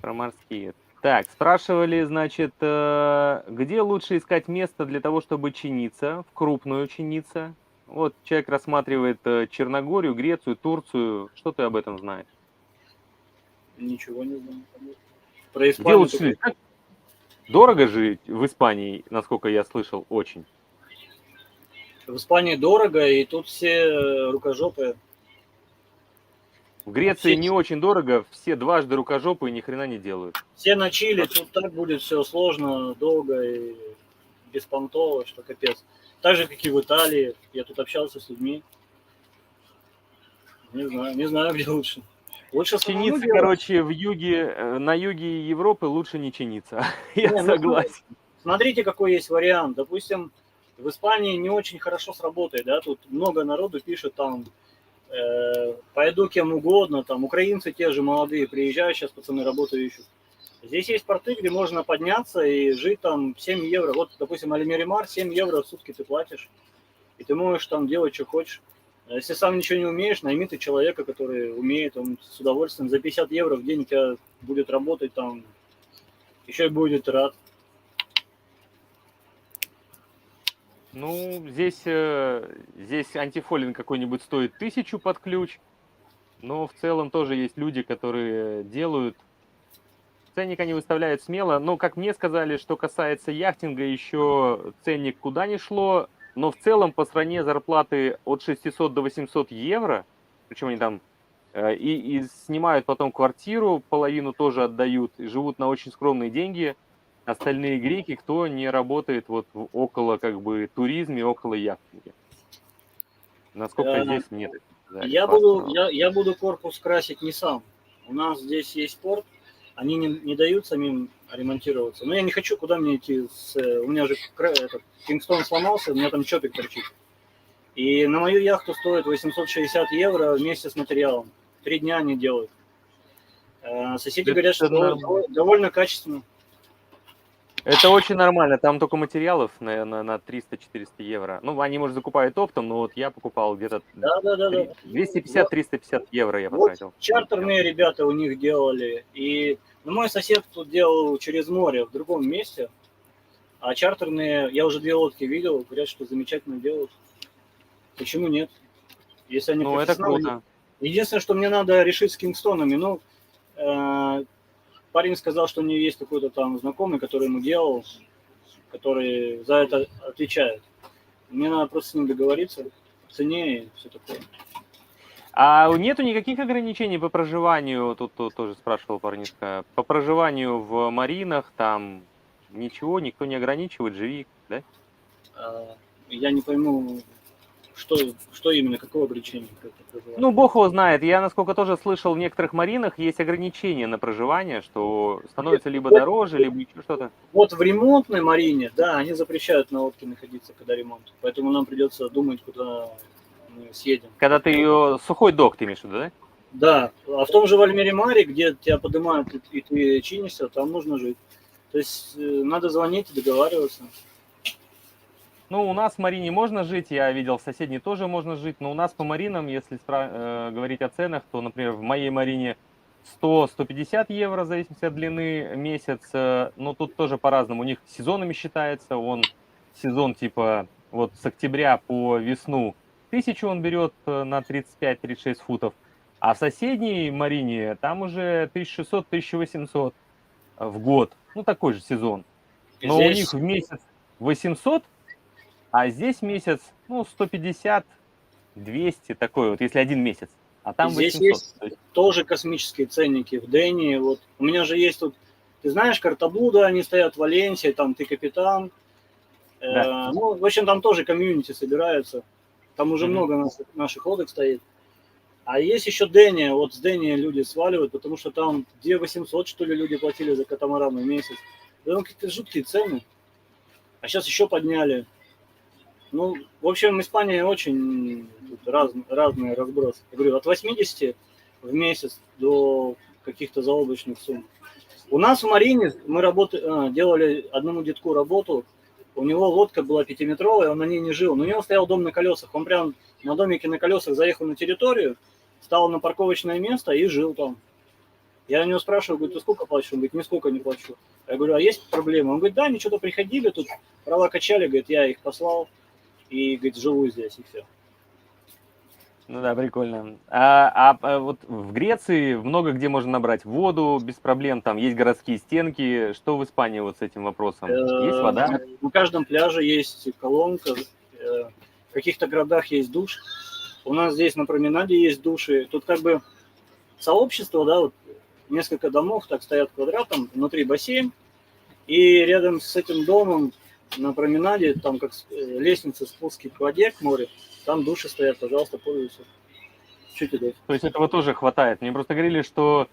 Speaker 1: Про морские. Так, спрашивали, значит, где лучше искать место для того, чтобы чиниться, в крупную чиниться? Вот человек рассматривает Черногорию, Грецию, Турцию. Что ты об этом знаешь?
Speaker 2: Ничего не знаю. Про
Speaker 1: Где лучше жить? Дорого жить в Испании, насколько я слышал, очень.
Speaker 2: В Испании дорого, и тут все рукожопые.
Speaker 1: В Греции не очень дорого, все дважды рукожопые ни хрена не делают.
Speaker 2: Все на Чили, тут так будет все сложно, долго и беспонтово, что капец. Так же, как и в Италии. Я тут общался с людьми. Не знаю, где лучше. Лучше
Speaker 1: чиниться, короче, на юге Европы лучше не чиниться. Я согласен.
Speaker 2: Смотрите, какой есть вариант. Допустим, в Испании не очень хорошо сработает, да, тут много народу пишет там, пойду кем угодно, там, украинцы те же молодые приезжают, сейчас пацаны работу ищут. Здесь есть порты, где можно подняться и жить там 7 евро. Вот, допустим, Аль-Меримар, 7 евро в сутки ты платишь. И ты можешь там делать, что хочешь. А если сам ничего не умеешь, найми ты человека, который умеет, он с удовольствием за 50 евро в день у тебя будет работать там, еще и будет рад.
Speaker 1: Ну, здесь антифолин какой-нибудь стоит 1000 под ключ, но в целом тоже есть люди, которые делают. Ценник они выставляют смело, но, как мне сказали, что касается яхтинга, еще ценник куда ни шло, но в целом по стране зарплаты от 600 до 800 евро, причем они там и снимают потом квартиру, половину тоже отдают, и живут на очень скромные деньги. Остальные греки, кто не работает вот около как бы туризме, около яхтинга. Насколько здесь мне так сказали,
Speaker 2: Я буду корпус красить не сам. У нас здесь есть порт, они не дают самим ремонтироваться. Но я не хочу, куда мне идти. У меня же Кингстон сломался, у меня там чопик торчит. И на мою яхту стоит 860 евро вместе с материалом. 3 дня они делают. Соседи говорят, что довольно качественно.
Speaker 1: Это очень нормально, там только материалов на 300-400 евро. Ну, они, может, закупают оптом, но вот я покупал где-то 250-350 евро я потратил.
Speaker 2: Вот чартерные ребята у них делали. И мой сосед тут делал через море в другом месте. А чартерные, я уже 2 лодки видел, говорят, что замечательно делают. Почему нет? Если они
Speaker 1: это круто.
Speaker 2: Единственное, что мне надо решить с Кингстонами. Парень сказал, что у него есть какой-то там знакомый, который ему делал, который за это отвечает. Мне надо просто с ним договориться о цене и все такое.
Speaker 1: А нету никаких ограничений по проживанию, тут тоже спрашивал парнишка, по проживанию в маринах, там ничего, никто не ограничивает, живи, да?
Speaker 2: Я не пойму, что именно, какое ограничение?
Speaker 1: Ну, бог его знает. Я, насколько тоже слышал, в некоторых маринах есть ограничения на проживание, что становится либо дороже, либо еще что-то.
Speaker 2: Вот в ремонтной марине, да, они запрещают на лодке находиться, когда ремонт. Поэтому нам придется думать, куда мы съедем.
Speaker 1: Когда ты ее... Сухой док ты имеешь в виду, да?
Speaker 2: Да. А в том же Вальмере-Маре, где тебя поднимают и ты чинишься, там нужно жить. То есть надо звонить и договариваться.
Speaker 1: Ну, у нас в марине можно жить, я видел, в соседней тоже можно жить, но у нас по маринам, если говорить о ценах, то, например, в моей марине 100-150 евро, в зависимости от длины, месяц, но тут тоже по-разному, у них сезонами считается, сезон типа вот с октября по весну 1000 он берет на 35-36 футов, а в соседней марине там уже 1600-1800 в год, ну такой же сезон, но у них в месяц 800, а здесь месяц, 150, 200, такой вот, если один месяц. А там
Speaker 2: здесь
Speaker 1: 800.
Speaker 2: Есть тоже космические ценники в Дении. Вот у меня же есть тут, ты знаешь, Картаблуда, они стоят в Валенсии, там ты капитан.
Speaker 1: Да.
Speaker 2: В общем, там тоже комьюнити собираются. Там уже много наших лодок стоит. А есть еще Дения. Вот с Дении люди сваливают, потому что там 2800, что ли, люди платили за катамаран в месяц. Там какие-то жуткие цены. А сейчас еще подняли. В общем, Испания очень разный разброс. Я говорю, от 80 в месяц до каких-то заоблачных сумм. У нас в марине мы делали одному детку работу. У него лодка была 5-метровая, он на ней не жил. Но у него стоял дом на колесах. Он прям на домике на колесах заехал на территорию, стал на парковочное место и жил там. Я у него спрашиваю, говорю, ты сколько платишь? Он говорит, нисколько не плачу. Я говорю, а есть проблемы? Он говорит, да, они что-то приходили, тут права качали, говорит, я их послал. И, говорит, живу здесь, и все.
Speaker 1: Ну да, прикольно. А вот в Греции много где можно набрать воду без проблем, там есть городские стенки. Что в Испании вот с этим вопросом? Есть вода?
Speaker 2: На каждом пляже есть колонка, в каких-то городах есть душ. У нас здесь на променаде есть души. Тут как бы сообщество, да, вот несколько домов так стоят квадратом, внутри бассейн. И рядом с этим домом на променаде, там как лестница, спуски к воде, к морю, там души стоят, пожалуйста, пользуйся. Чуть идет.
Speaker 1: То есть этого тоже хватает. Мне просто говорили, что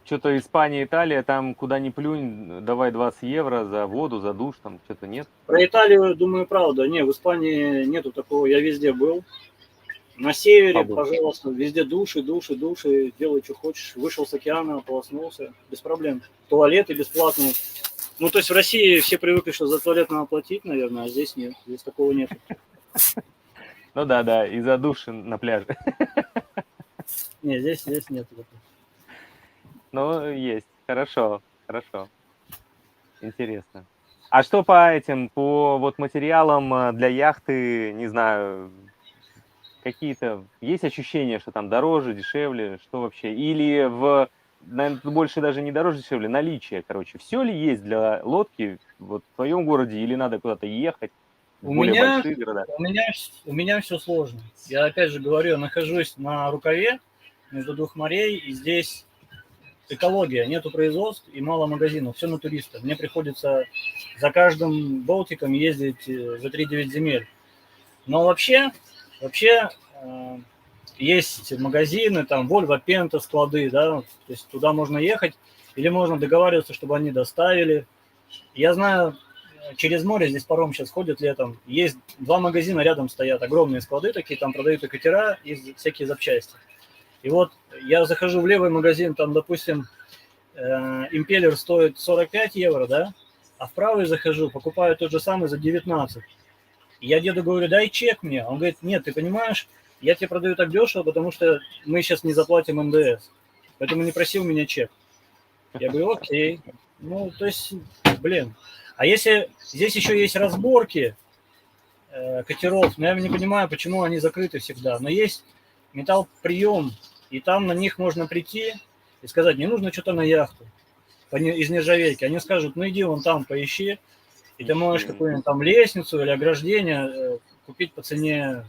Speaker 1: что-то Испания, Италия, там куда ни плюнь, давай 20 евро за воду, за душ, там что-то нет.
Speaker 2: Про Италию, думаю, правда. Не, в Испании нету такого, я везде был. На севере,
Speaker 1: побольше.
Speaker 2: пожалуйста, везде души, делай, что хочешь. Вышел с океана, ополоснулся, без проблем. Туалеты бесплатные. Ну, то есть в России все привыкли, что за туалет надо платить, наверное, а здесь нет, здесь такого нет.
Speaker 1: Ну да, и за души на пляже.
Speaker 2: Нет, здесь нет.
Speaker 1: Ну, есть. Хорошо. Интересно. А что по вот материалам для яхты, не знаю, какие-то есть ощущения, что там дороже, дешевле, что вообще? Или наверное, больше даже не дороже, дешевле, наличие, короче. Все ли есть для лодки вот в твоем городе или надо куда-то ехать в
Speaker 2: У
Speaker 1: более
Speaker 2: меня,
Speaker 1: большие города?
Speaker 2: у меня все сложно. Я опять же говорю, я нахожусь на рукаве между двух морей, и здесь экология, нету производств и мало магазинов, все на туриста. Мне приходится за каждым болтиком ездить за 3-9 земель. Но вообще есть магазины, там Volvo Penta, склады, да, то есть туда можно ехать, или можно договариваться, чтобы они доставили. Я знаю, через море здесь паром сейчас ходит летом, есть 2 магазина рядом стоят, огромные склады такие, там продают и катера, и всякие запчасти. И вот я захожу в левый магазин, там, допустим, импеллер стоит 45 евро, да, а в правый захожу, покупаю тот же самый за 19. И я деду говорю, дай чек мне. Он говорит, нет, ты понимаешь, я тебе продаю так дешево, потому что мы сейчас не заплатим НДС. Поэтому не проси у меня чек. Я говорю, окей. Ну, то есть, блин. А если здесь еще есть разборки катеров, но я не понимаю, почему они закрыты всегда. Но есть металлоприем, и там на них можно прийти и сказать, мне нужно что-то на яхту из нержавейки. Они скажут, ну иди вон там поищи, и ты можешь какую-нибудь там лестницу или ограждение купить по цене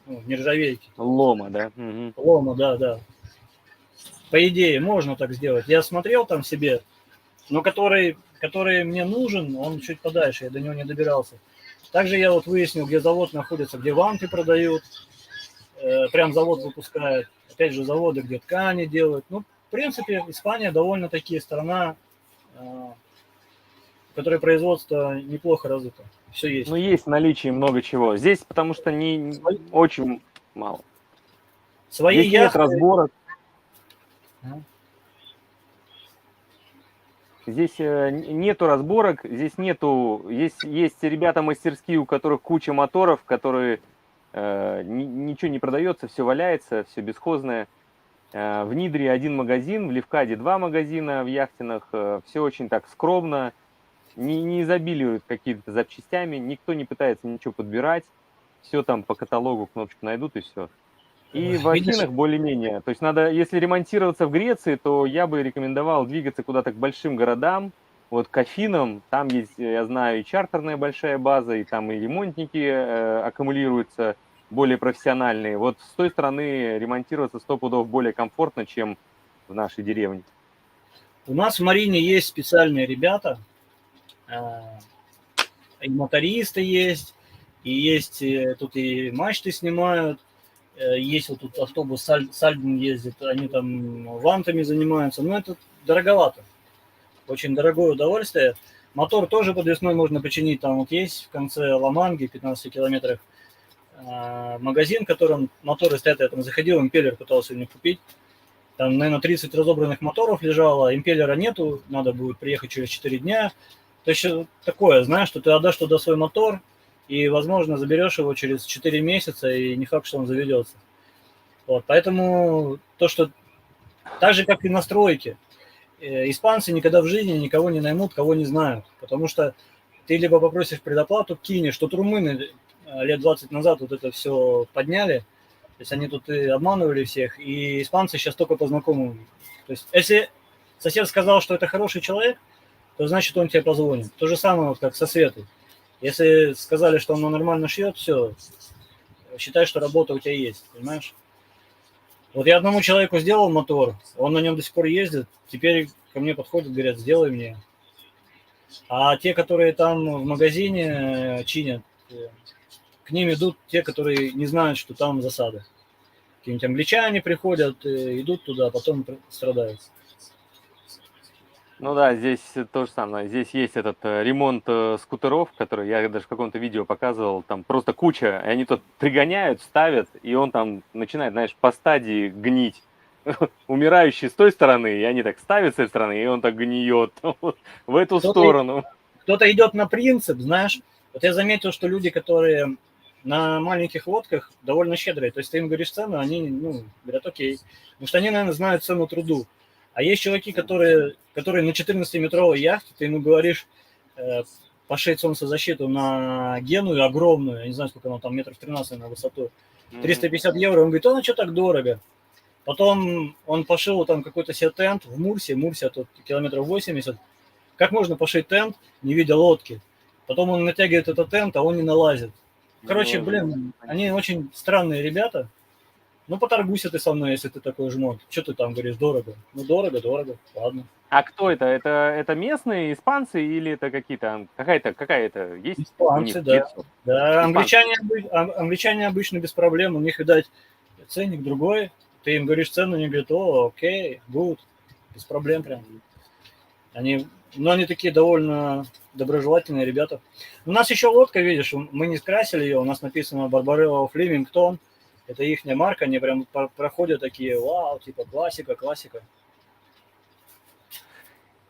Speaker 2: нержавейки.
Speaker 1: Лома, да? Угу.
Speaker 2: Лома, да. По идее, можно так сделать. Я смотрел там себе, но который мне нужен, он чуть подальше, я до него не добирался. Также я вот выяснил, где завод находится, где ванты продают, прям завод выпускает. Опять же, заводы, где ткани делают. Ну, в принципе, Испания довольно-таки страна, в которой производство неплохо развито. Все есть.
Speaker 1: Ну, есть в наличии много чего. Здесь потому что не очень мало.
Speaker 2: Свои
Speaker 1: Здесь нет
Speaker 2: яхты...
Speaker 1: разборок. Здесь нету разборок, здесь нету... Есть ребята мастерские, у которых куча моторов, которые ничего не продается, все валяется, все бесхозное. В Нидре 1 магазин, в Левкаде 2 магазина, в яхтинах все очень так скромно, не изобилируют какими-то запчастями, никто не пытается ничего подбирать, все там по каталогу кнопочку найдут и все. И в
Speaker 2: Видишь,
Speaker 1: Афинах более-менее. То есть надо, если ремонтироваться в Греции, то я бы рекомендовал двигаться куда-то к большим городам, вот к Афинам. Там есть, я знаю, и чартерная большая база, и там и ремонтники аккумулируются более профессиональные. Вот с той стороны ремонтироваться 100 пудов более комфортно, чем в нашей деревне.
Speaker 2: у нас в Марине есть специальные ребята, и мотористы есть, и есть тут и мачты снимают, есть вот тут автобус Сальден ездит, они там вантами занимаются, но это дороговато, очень дорогое удовольствие. Мотор тоже подвесной можно починить, там вот есть в конце Ла-Манги, 15 километрах, магазин, в котором моторы стоят, я там заходил, импеллер пытался у них купить, там, наверное, 30 разобранных моторов лежало, импеллера нету, надо будет приехать через 4 дня. То есть такое, знаешь, что ты отдашь туда свой мотор, и, возможно, заберешь его через 4 месяца, и не факт, что он заведется. Вот, поэтому то, что так же, как и на стройке, испанцы никогда в жизни никого не наймут, кого не знают, потому что ты либо попросишь предоплату, кинешь, что румыны лет 20 назад вот это все подняли, то есть они тут и обманывали всех, и испанцы сейчас только по знакомым. То есть если сосед сказал, что это хороший человек, то значит он тебе позвонит. То же самое, вот как со Светой. Если сказали, что он нормально шьет, все, считай, что работа у тебя есть, понимаешь? Вот я одному человеку сделал мотор, он на нем до сих пор ездит, теперь ко мне подходят, говорят, сделай мне. А те, которые там в магазине чинят, к ним идут те, которые не знают, что там засада. Какие-нибудь англичане приходят, идут туда, а потом страдают.
Speaker 1: Ну да, здесь то же самое. Здесь есть этот ремонт скутеров, который я даже в каком-то видео показывал. Там просто куча, и они тут пригоняют, ставят, и он там начинает, знаешь, по стадии гнить. Умирающий с той стороны, и они так ставят с этой стороны, и он так гниет в эту
Speaker 2: Кто-то
Speaker 1: сторону.
Speaker 2: кто-то идет на принцип, знаешь. Вот я заметил, что люди, которые на маленьких лодках, довольно щедрые. То есть ты им говоришь цену, они, ну, говорят, окей. Потому что они, наверное, знают цену труду. А есть чуваки, которые на 14-метровой яхте, ты ему говоришь пошить солнцезащиту на Геную огромную, я не знаю, сколько она там, метров 13 на высоту, 350 евро. Он говорит, ну, что так дорого? Потом он пошил там какой-то себе тент в Мурсе тут километров 80. Как можно пошить тент, не видя лодки? Потом он натягивает этот тент, а он не налазит. Короче, блин, они очень странные ребята. Ну, поторгуйся ты со мной, если ты такой жмот. Что ты там говоришь, дорого? Ну, дорого, ладно.
Speaker 1: А кто это? Это местные испанцы или это какие-то какая-то есть у них
Speaker 2: Испанцы, да.
Speaker 1: лицо?
Speaker 2: Да,
Speaker 1: Испанцы.
Speaker 2: англичане обычно без проблем, у них, видать, ценник другой. Ты им говоришь цену, они говорят, о, окей, good, без проблем прям. Они такие довольно доброжелательные ребята. У нас еще лодка, видишь, мы не скрасили ее, у нас написано Барбарелла Флемингтон. Это их марка, они прям проходят такие, вау, типа классика.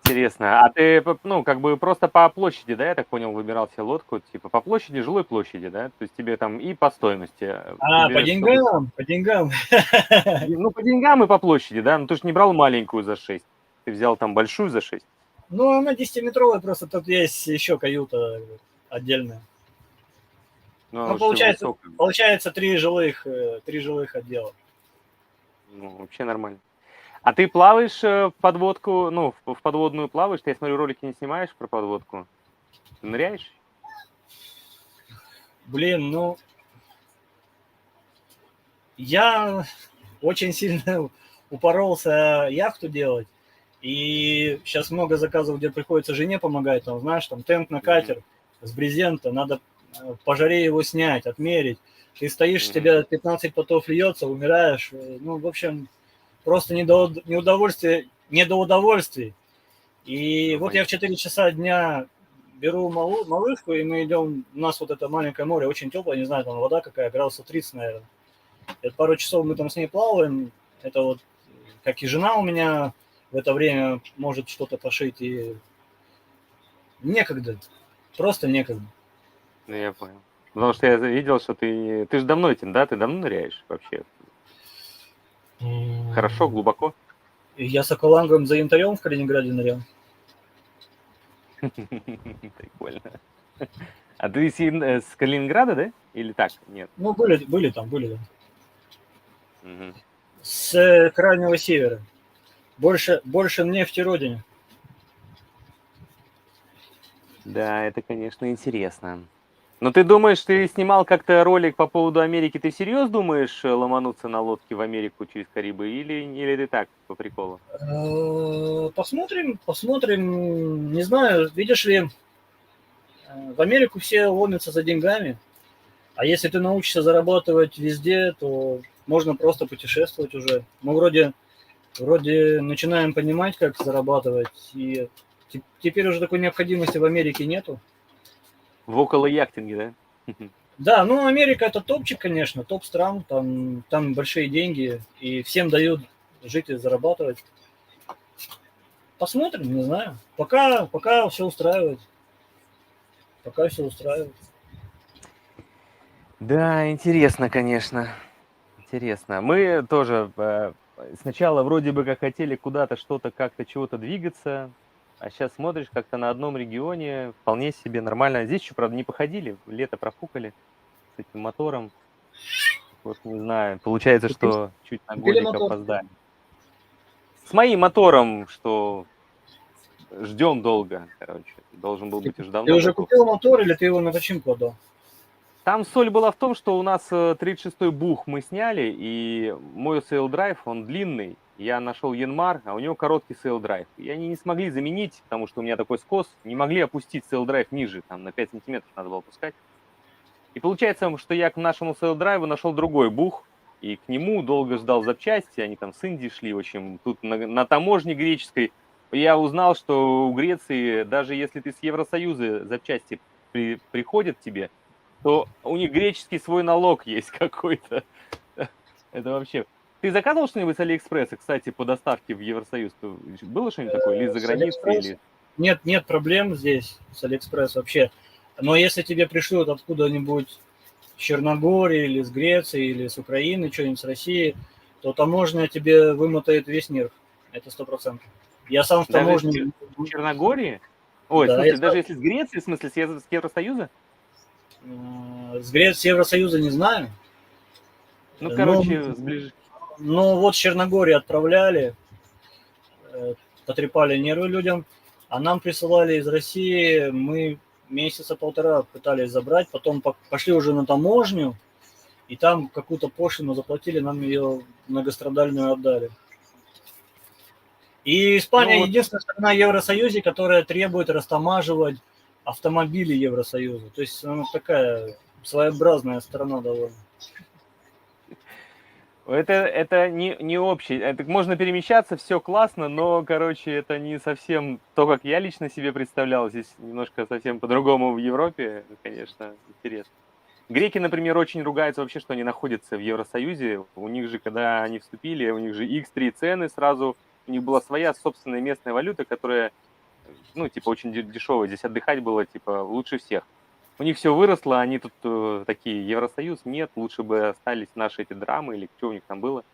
Speaker 1: Интересно. А ты, ну, как бы просто по площади, да, я так понял, выбирал себе лодку, типа по площади, жилой площади, да? То есть тебе там и по стоимости.
Speaker 2: По
Speaker 1: Тебе, чтобы...
Speaker 2: деньгам.
Speaker 1: Ну, по деньгам и по площади, да? Ну, ты же не брал маленькую за 6. Ты взял там большую за 6.
Speaker 2: Ну, она 10-метровая, просто тут есть еще каюта отдельная.
Speaker 1: Ну,
Speaker 2: Ну,
Speaker 1: что
Speaker 2: получается три жилых отдела.
Speaker 1: Ну, вообще нормально. А ты плаваешь в подводку, ну, в подводную плаваешь? Ты, я смотрю, ролики не снимаешь про подводку? Ты ныряешь?
Speaker 2: Блин, ну, я очень сильно упоролся яхту делать. И сейчас много заказов, где приходится жене помогать. Там, знаешь, там тент на катер с брезента, надо по жаре его снять, отмерить. Ты стоишь, с тебя 15 потов льется, умираешь. Ну, в общем, просто не до удовольствий. И вот я в 4 часа дня беру малышку, и мы идем, у нас вот это маленькое море, очень теплое, не знаю, там вода какая, градусов 30, наверное. Это пару часов мы там с ней плаваем, это вот, как и жена у меня в это время может что-то пошить, и некогда, просто некогда.
Speaker 1: Ну, я понял. Потому что я видел, что ты же давно этим, да? Ты давно ныряешь вообще? Хорошо, глубоко?
Speaker 2: Я с аквалангом за янтарем в Калининграде нырял.
Speaker 1: Прикольно. А ты с Калининграда, да? Или так? Нет.
Speaker 2: Ну, были там.
Speaker 1: Мгм.
Speaker 2: С крайнего севера. Больше нефти родине.
Speaker 1: Да, это, конечно, интересно. Но ты думаешь, ты снимал как-то ролик по поводу Америки, ты всерьез думаешь ломануться на лодке в Америку через Карибы или ты так, по приколу?
Speaker 2: Посмотрим. Не знаю, видишь ли, в Америку все ломятся за деньгами, а если ты научишься зарабатывать везде, то можно просто путешествовать уже. Мы вроде начинаем понимать, как зарабатывать, и теперь уже такой необходимости в Америке нету.
Speaker 1: В около яхтинге, да?
Speaker 2: Да, ну Америка это топчик, конечно, топ стран, там большие деньги, и всем дают жить и зарабатывать. Посмотрим, не знаю. Пока все устраивает.
Speaker 1: Да, интересно, конечно. Интересно. Мы тоже сначала вроде бы как хотели куда-то что-то, как-то чего-то двигаться, а сейчас смотришь как-то на одном регионе, вполне себе нормально. Здесь еще, правда, не походили, лето профукали с этим мотором. Вот не знаю, получается, что чуть на
Speaker 2: Купили
Speaker 1: годик
Speaker 2: мотор?
Speaker 1: опоздали. С моим мотором, что ждем долго, короче. Должен был быть уже
Speaker 2: Ты
Speaker 1: давно
Speaker 2: уже
Speaker 1: готов.
Speaker 2: купил мотор или ты его на починку отдал?
Speaker 1: Там соль была в том, что у нас 36-й бух мы сняли, и мой сейл-драйв, он длинный. Я нашел Янмар, а у него короткий сейл-драйв. И они не смогли заменить, потому что у меня такой скос, не могли опустить сейл-драйв ниже, там на 5 сантиметров надо было опускать. И получается, что я к нашему сейл-драйву нашел другой бух, и к нему долго ждал запчасти, они там с Индии шли, в общем, тут на таможне греческой Я узнал, что у Греции, даже если ты с Евросоюза запчасти приходят тебе, то у них греческий свой налог есть какой-то. Это вообще. Ты заказывал что-нибудь с Алиэкспресса, кстати, по доставке в Евросоюз? Было что-нибудь такое? Или из-за
Speaker 2: С
Speaker 1: границы,
Speaker 2: Алиэкспресс
Speaker 1: или...
Speaker 2: нет проблем здесь с Алиэкспресс вообще. Но если тебе пришлют откуда-нибудь с Черногории или с Греции или с Украины, что-нибудь с России, то таможня тебе вымотает весь нерв. Это 100%. Я сам в
Speaker 1: Даже из
Speaker 2: таможне...
Speaker 1: Черногории? Ой, в
Speaker 2: Да, я
Speaker 1: смысле, даже если с Греции, в смысле, с Евросоюза?
Speaker 2: с Греции, с Евросоюза не знаю.
Speaker 1: Ну,
Speaker 2: Но,
Speaker 1: короче, сближ...
Speaker 2: но вот с Черногории отправляли, потрепали нервы людям, а нам присылали из России, мы месяца полтора пытались забрать, потом пошли уже на таможню, и там какую-то пошлину заплатили, нам ее многострадальную отдали. И
Speaker 1: Ну,
Speaker 2: Испания
Speaker 1: вот
Speaker 2: единственная страна в Евросоюзе, которая требует растамаживать автомобили Евросоюза. То есть она такая своеобразная страна довольно.
Speaker 1: это не общее. Это можно перемещаться, все классно, но, короче, это не совсем то, как я лично себе представлял. Здесь немножко совсем по-другому в Европе, конечно, интересно. Греки, например, очень ругаются вообще, что они находятся в Евросоюзе. У них же, когда они вступили, у них же X3 цены сразу, у них была своя собственная местная валюта, которая, ну, типа, очень дешевая. Здесь отдыхать было, типа, лучше всех. У них все выросло, они тут такие, Евросоюз, нет, лучше бы остались наши эти драмы или что у них там было.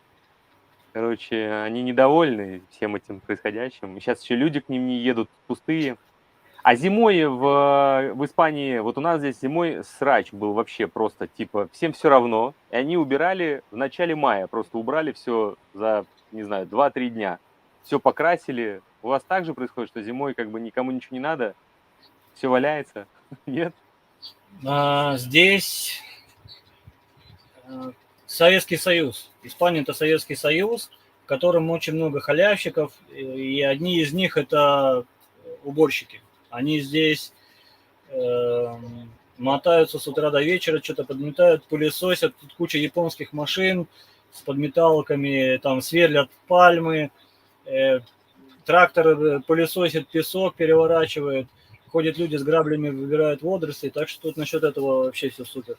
Speaker 1: Короче, они недовольны всем этим происходящим. Сейчас еще люди к ним не едут пустые. А зимой в Испании, вот у нас здесь зимой срач был вообще просто, типа, всем все равно. И они убирали в начале мая, просто убрали все за, не знаю, 2-3 дня. Все покрасили. У вас так же происходит, что зимой как бы никому ничего не надо, все валяется? Нет?
Speaker 2: Здесь Советский Союз. Испания – это Советский Союз, в котором очень много халявщиков, и одни из них – это уборщики. Они здесь мотаются с утра до вечера, что-то подметают, пылесосят, тут куча японских машин с подметалками, там сверлят пальмы, трактор пылесосит песок, переворачивает, ходят люди с граблями, выбирают водоросли, так что тут насчет этого вообще все супер.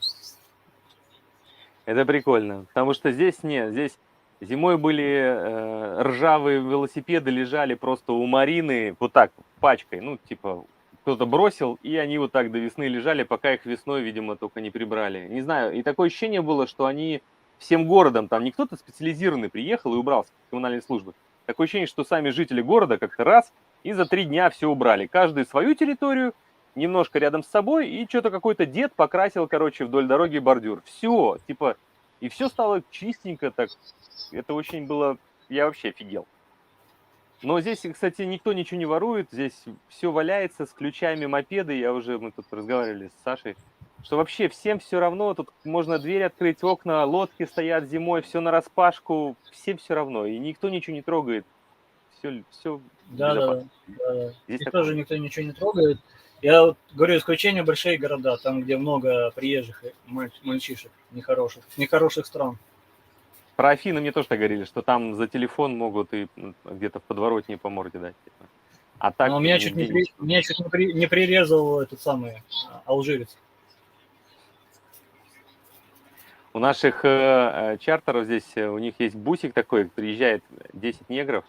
Speaker 1: Это прикольно, потому что здесь нет, здесь зимой были ржавые велосипеды, лежали просто у Марины вот так пачкой, ну типа кто-то бросил, и они вот так до весны лежали, пока их весной, видимо, только не прибрали. Не знаю, и такое ощущение было, что они всем городом, там не кто-то специализированный приехал и убрал с коммунальной службы. Такое ощущение, что сами жители города как-то раз и за 3 дня все убрали. Каждый свою территорию, немножко рядом с собой, и что-то какой-то дед покрасил, короче, вдоль дороги бордюр. Все, типа, и все стало чистенько так. Это очень было... Я вообще офигел. Но здесь, кстати, никто ничего не ворует, здесь все валяется с ключами мопеды. Мы тут разговаривали с Сашей, что вообще всем все равно, тут можно дверь открыть, окна, лодки стоят зимой, все нараспашку, всем все равно, и никто ничего не трогает, все
Speaker 2: Да.
Speaker 1: безопасно. Здесь
Speaker 2: Здесь
Speaker 1: такого
Speaker 2: тоже
Speaker 1: нет.
Speaker 2: никто ничего не трогает. Я вот говорю, исключение большие города, там, где много приезжих мальчишек нехороших стран.
Speaker 1: Про Афины мне тоже так говорили, что там за телефон могут и где-то в подворотне по морде дать. Типа. А так
Speaker 2: Но
Speaker 1: нигде ничего.
Speaker 2: меня чуть не прирезал этот самый алжирец.
Speaker 1: У наших чартеров здесь, у них есть бусик такой, приезжает 10 негров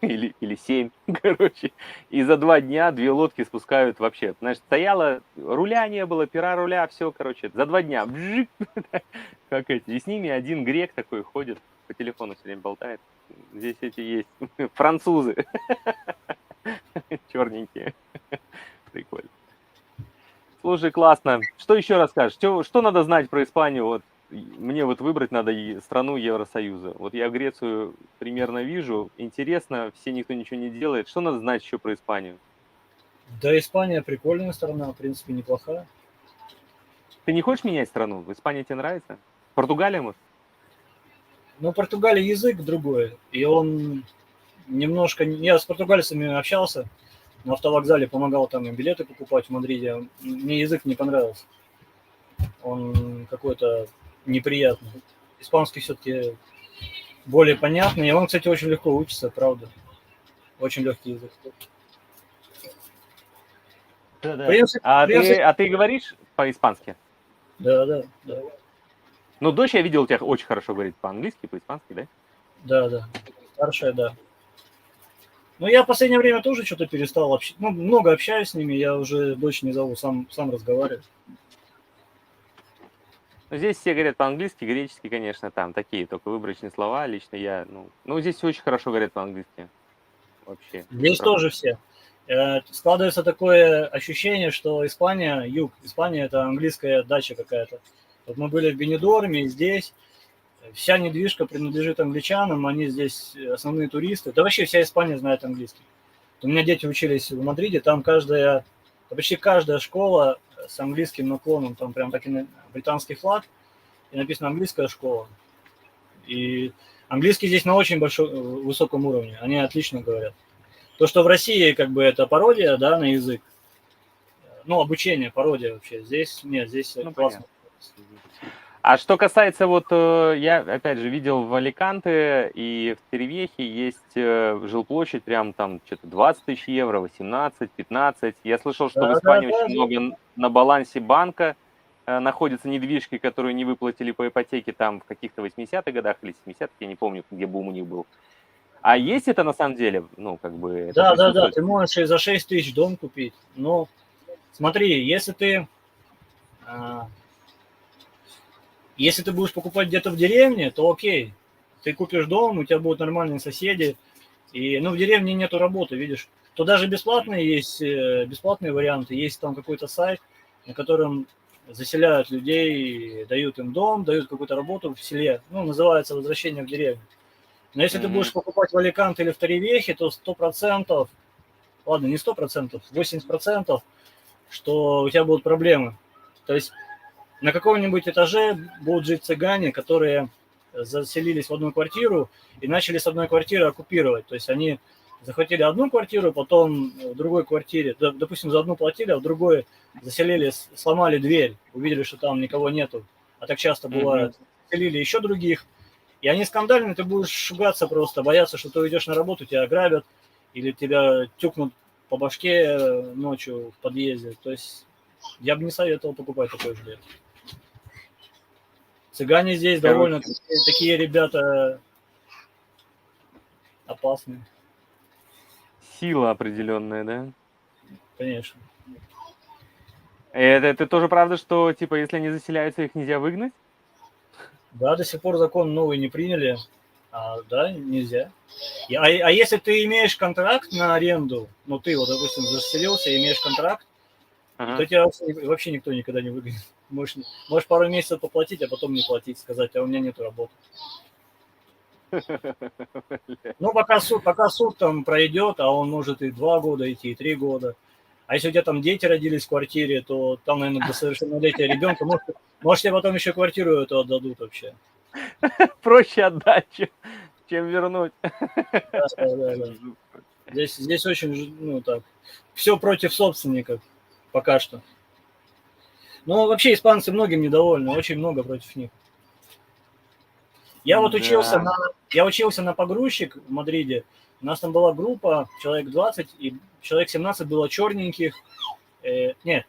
Speaker 1: или 7, короче, и за 2 дня 2 лодки спускают вообще. Знаешь, стояло, руля не было, пера руля, все, короче, за 2 дня, бжик, как эти. И с ними один грек такой ходит, по телефону все время болтает. Здесь эти есть французы, черненькие. Прикольно. Слушай, классно. Что еще расскажешь? Что надо знать про Испанию? Вот мне вот выбрать надо страну Евросоюза. Вот я Грецию примерно вижу. Интересно, все никто ничего не делает. Что надо знать еще про Испанию?
Speaker 2: Да, Испания прикольная страна, в принципе, неплохая.
Speaker 1: Ты не хочешь менять страну? Испания тебе нравится? Португалия, может?
Speaker 2: Но Португалия язык другой, и он немножко... Я с португальцами общался, на автовокзале помогал там им билеты покупать в Мадриде. Мне язык не понравился. Он какой-то неприятный. Испанский все-таки более понятный. И он, кстати, очень легко учится, правда. Очень легкий язык.
Speaker 1: Да-да.
Speaker 2: Принцип,
Speaker 1: А
Speaker 2: принцип,
Speaker 1: ты говоришь по-испански?
Speaker 2: да.
Speaker 1: Ну, дочь, я видел, у тебя очень хорошо говорит по-английски, по-испански, да?
Speaker 2: Да. Старшая, да. Но я в последнее время тоже что-то перестал общаться. Ну, много общаюсь с ними, я уже дочь не зову, сам разговариваю.
Speaker 1: Ну, здесь все говорят по-английски, греческий, конечно, там такие только выборочные слова. Лично я, ну, здесь очень хорошо говорят по-английски. Вообще, без
Speaker 2: Здесь
Speaker 1: проблем.
Speaker 2: тоже все. Складывается такое ощущение, что Испания, юг, Испания это английская дача какая-то. Вот мы были в Бенидорме, и здесь вся недвижка принадлежит англичанам, они здесь основные туристы. Да вообще вся Испания знает английский. У меня дети учились в Мадриде, там почти каждая школа с английским наклоном, там прям таки британский флаг, и написано английская школа. И английский здесь на очень высоком уровне, они отлично говорят. То, что в России как бы это пародия, да, на язык, ну, обучение, пародия вообще, здесь нет, здесь
Speaker 1: Ну,
Speaker 2: классно.
Speaker 1: понятно. А что касается, вот я, опять же, видел в Аликанте и в Теревехе есть жилплощадь, прям там что-то 20 тысяч евро, 18, 15. Я слышал, что в Испании
Speaker 2: Да.
Speaker 1: очень много на балансе банка находится недвижки, которую не выплатили по ипотеке там в каких-то 80-х годах или 70-х, я не помню, где бум у них был. А есть это на самом деле? Ну, как бы это
Speaker 2: Да,
Speaker 1: присутствует?
Speaker 2: ты можешь и за 6 тысяч дом купить, но смотри, если ты будешь покупать где-то в деревне, то окей, ты купишь дом, у тебя будут нормальные соседи, и, ну, в деревне нету работы, видишь. То даже бесплатные варианты, есть там какой-то сайт, на котором заселяют людей, дают им дом, дают какую-то работу в селе, ну, называется «Возвращение в деревню». Но если ты будешь покупать в Аликанте или в Торревехе, то 100%, ладно, не 100%, 80%, что у тебя будут проблемы. То есть на каком-нибудь этаже будут жить цыгане, которые заселились в одну квартиру и начали с одной квартиры оккупировать. То есть они захватили одну квартиру, потом в другой квартире, допустим, за одну платили, а в другой заселили, сломали дверь, увидели, что там никого нету. А так часто бывает. Заселили еще других. И они скандальные, ты будешь шугаться просто, бояться, что ты уйдешь на работу, тебя ограбят, или тебя тюкнут по башке ночью в подъезде. То есть я бы не советовал покупать такое жилье. Цыгане здесь довольно такие ребята опасные.
Speaker 1: Сила определенная, да?
Speaker 2: Конечно.
Speaker 1: Это тоже правда, что, типа, если они заселяются, их нельзя выгнать?
Speaker 2: Да, до сих пор закон новый не приняли. Да, нельзя. А если ты имеешь контракт на аренду, ну ты вот, допустим, заселился, имеешь контракт, то тебя вообще никто никогда не выгонит. Можешь пару месяцев поплатить, а потом не платить, сказать, а у меня нет работы. Ну, пока суд там пройдет, а он может и 2 года идти, и 3 года. А если у тебя там дети родились в квартире, то там, наверное, до совершеннолетия ребенка, может тебе потом еще квартиру эту отдадут вообще.
Speaker 1: Проще отдать, чем вернуть.
Speaker 2: Да. Здесь очень, ну так, все против собственников пока что. Но вообще испанцы многим недовольны, очень много против них. Я учился на погрузчик в Мадриде. У нас там была группа, человек 20, и человек 17 было черненьких. Нет,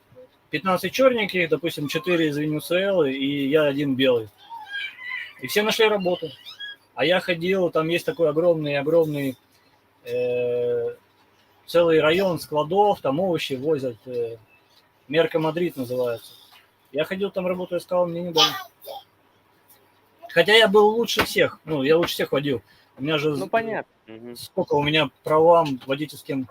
Speaker 2: 15 черненьких, допустим, 4 из Венесуэлы, и я один белый. И все нашли работу. А я ходил, там есть такой огромный целый район складов, там овощи возят. Мерка Мадрид называется. Я ходил там работу, искал, мне не дали. Хотя я был лучше всех. Ну, я лучше всех водил. У меня же...
Speaker 1: Ну, понятно.
Speaker 2: Сколько у меня правам водительским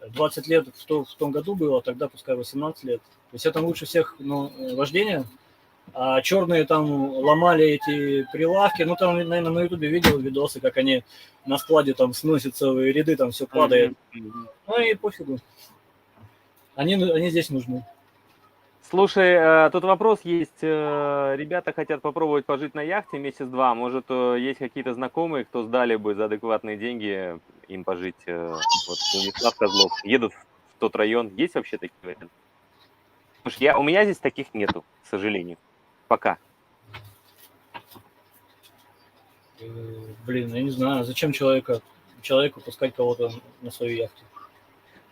Speaker 2: 20 лет в том году было, тогда пускай 18 лет. То есть я там лучше всех вождения. А черные там ломали эти прилавки. Ну, там, наверное, на ютубе видел видосы, как они на складе там сносят целые ряды, там все падает. Ну и пофигу. Они здесь нужны.
Speaker 1: Слушай, тут вопрос есть. Ребята хотят попробовать пожить на яхте месяц-два. Может, есть какие-то знакомые, кто сдали бы за адекватные деньги им пожить? Вот Станислав Козлов. Едут в тот район. Есть вообще такие варианты? Слушай, у меня здесь таких нету, к сожалению. Пока.
Speaker 2: Блин, я не знаю, зачем человека человеку пускать кого-то на свою яхту.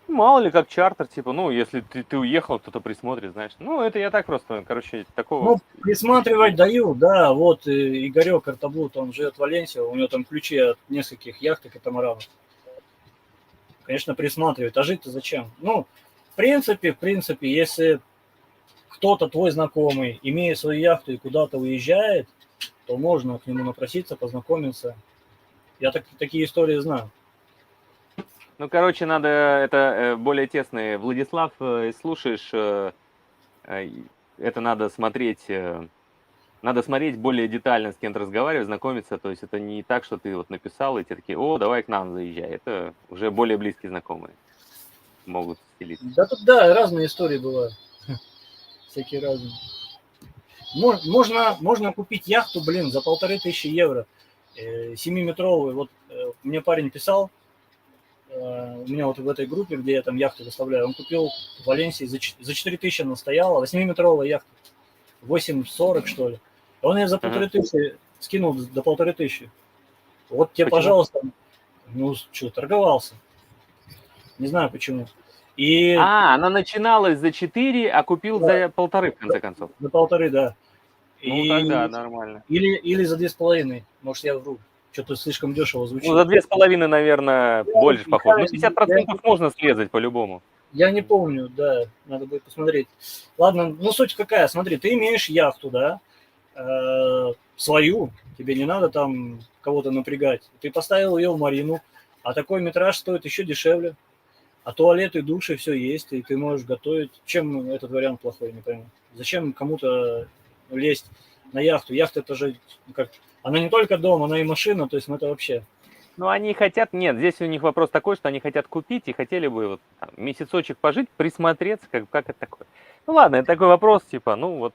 Speaker 1: Мало ли, как чартер, типа, ну, если ты уехал, кто-то присмотрит, знаешь. Ну, это я так просто, короче, такого...
Speaker 2: Ну, присматривать даю, да, вот Игорек Картаблут, он живет в Валенсии, у него там ключи от нескольких яхт и катамаранов. Конечно, присматривать, а жить-то зачем? Ну, в принципе, если кто-то твой знакомый, имея свою яхту и куда-то уезжает, то можно к нему напроситься, познакомиться. Я такие истории знаю.
Speaker 1: Ну, короче, надо это более тесные. Владислав, слушаешь, это надо смотреть более детально, с кем ты разговариваешь, знакомиться. То есть это не так, что ты вот написал, и те такие, о, давай к нам заезжай. Это уже более близкие знакомые могут стелиться.
Speaker 2: Да тут, да, разные истории бывают. Всякие разные. Можно купить яхту, блин, за 1500 евро. 7-метровую. Вот мне парень писал, у меня вот в этой группе, где я там яхту выставляю, он купил в Валенсии за 4000 она стояла, 8-метровая яхта, 8,40 что ли. Он ее за 1500 скинул до 1500. Вот тебе,
Speaker 1: Почему?
Speaker 2: пожалуйста, ну что, торговался. Не знаю почему. И
Speaker 1: она начиналась за 4, а купил
Speaker 2: Да.
Speaker 1: за 1,5, в конце концов.
Speaker 2: за 1500, да.
Speaker 1: Ну, тогда нормально.
Speaker 2: Или за 2,5. Может, я вру. Что-то слишком дешево звучит.
Speaker 1: Ну, за 2,5, наверное, больше похоже. Ну, 50% можно срезать по-любому.
Speaker 2: Я не помню, да, надо будет посмотреть. Ладно, ну суть какая, смотри, ты имеешь яхту, да, свою, тебе не надо там кого-то напрягать. Ты поставил ее в марину, а такой метраж стоит еще дешевле. А туалет и душ, и все есть, и ты можешь готовить. Чем этот вариант плохой, не пойму. Зачем кому-то лезть на яхту? Яхта это же как... Она не только дом, она и машина, то есть это вообще...
Speaker 1: Ну, они хотят, нет, здесь у них вопрос такой, что они хотят купить и хотели бы вот там, месяцочек пожить, присмотреться, как это такое. Ну ладно, это такой вопрос, типа, ну вот,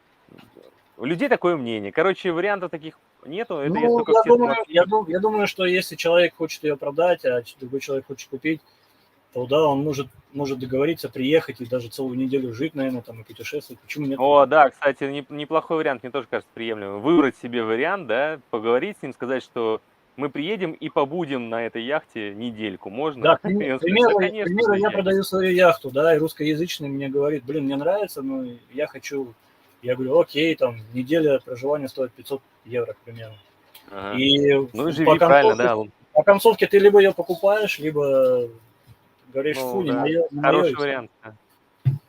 Speaker 1: у людей такое мнение. Короче, вариантов таких нету, это есть
Speaker 2: Ну,
Speaker 1: только в тех
Speaker 2: я думаю, что если человек хочет ее продать, а другой человек хочет купить, то да, он может договориться, приехать и даже целую неделю жить, наверное, там и путешествовать. Почему нет?
Speaker 1: О, да, кстати, неплохой вариант, мне тоже кажется приемлемым. Выбрать себе вариант, да, поговорить с ним, сказать, что мы приедем и побудем на этой яхте недельку, можно?
Speaker 2: Да, к
Speaker 1: И он скажет,
Speaker 2: примеру,
Speaker 1: да,
Speaker 2: к
Speaker 1: конечно,
Speaker 2: примеру, я
Speaker 1: приезжай.
Speaker 2: продаю свою яхту, да, и русскоязычный мне говорит, блин, мне нравится, но я хочу, я говорю, окей, там, неделя проживания стоит 500 евро, к примеру.
Speaker 1: Ага.
Speaker 2: И
Speaker 1: Ну и живи правильно, да.
Speaker 2: по концовке ты либо ее покупаешь, либо говоришь, фу,
Speaker 1: Ну
Speaker 2: не
Speaker 1: да,
Speaker 2: мое, не
Speaker 1: хороший
Speaker 2: мое.
Speaker 1: вариант, да.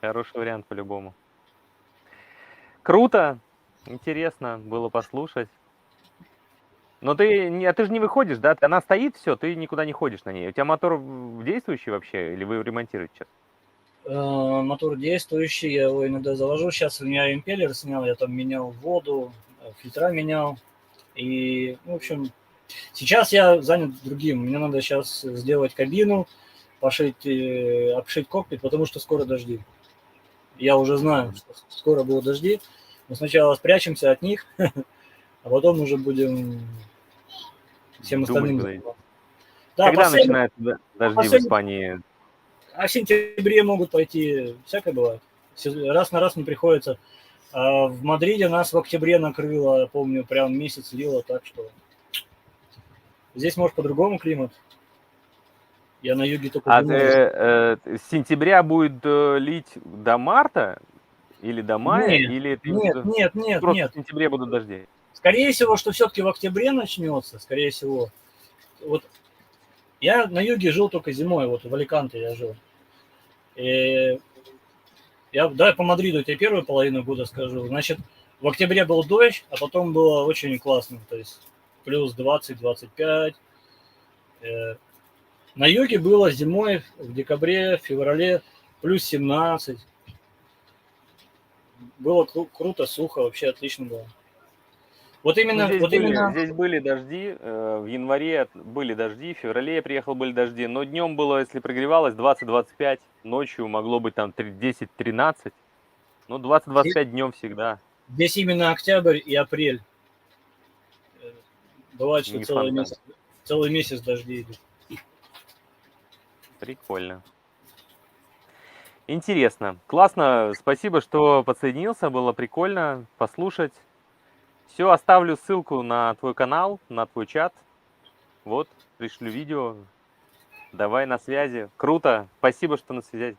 Speaker 1: Хороший вариант по-любому. Круто, интересно было послушать. Но ты же не выходишь, да? Она стоит, все, ты никуда не ходишь на ней. У тебя мотор действующий вообще, или вы ремонтируете сейчас?
Speaker 2: Мотор действующий, я его иногда завожу. Сейчас у меня импеллер снял, я там менял воду, фильтра менял. И, в общем, сейчас я занят другим. Мне надо сейчас сделать кабину, обшить кокпит, потому что скоро дожди. Я уже знаю, что скоро будут дожди. Мы сначала спрячемся от них, а потом уже будем всем остальным заниматься. Да,
Speaker 1: Когда начинаются дожди в Испании?
Speaker 2: А в сентябре могут пойти, всякое бывает. Раз на раз не приходится. А в Мадриде нас в октябре накрыло, я помню, прям месяц лило, так что здесь, может, по-другому климат. Я на юге только зимой.
Speaker 1: С сентября будет лить до марта или до мая? Или
Speaker 2: Нет.
Speaker 1: просто в сентябре будут дожди?
Speaker 2: Скорее всего, что все-таки в октябре начнется, скорее всего. Вот я на юге жил только зимой, вот в Аликанте я жил. И давай по Мадриду тебе первую половину года скажу. Значит, в октябре был дождь, а потом было очень классно. То есть плюс 20-25. На юге было зимой в декабре, в феврале плюс 17. Было круто, сухо, вообще отлично было. Вот именно...
Speaker 1: Здесь были дожди, в январе были дожди, в феврале я приехал, были дожди, но днем было, если прогревалось, 20-25, ночью могло быть там 10-13, ну 20-25 днем всегда.
Speaker 2: Здесь именно октябрь и апрель. Бывает, что целый месяц дожди идут.
Speaker 1: Прикольно. Интересно. Классно. Спасибо, что подсоединился. Было прикольно послушать. Все, оставлю ссылку на твой канал, на твой чат. Вот, пришлю видео. Давай на связи. Круто. Спасибо, что на связи.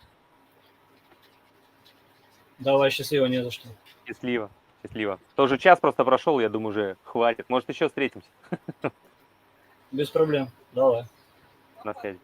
Speaker 2: Давай, счастливо, не за что.
Speaker 1: Счастливо. Счастливо. Тоже час просто прошел, я думаю, уже хватит. Может, еще встретимся
Speaker 2: Без проблем. Давай.
Speaker 1: на связи.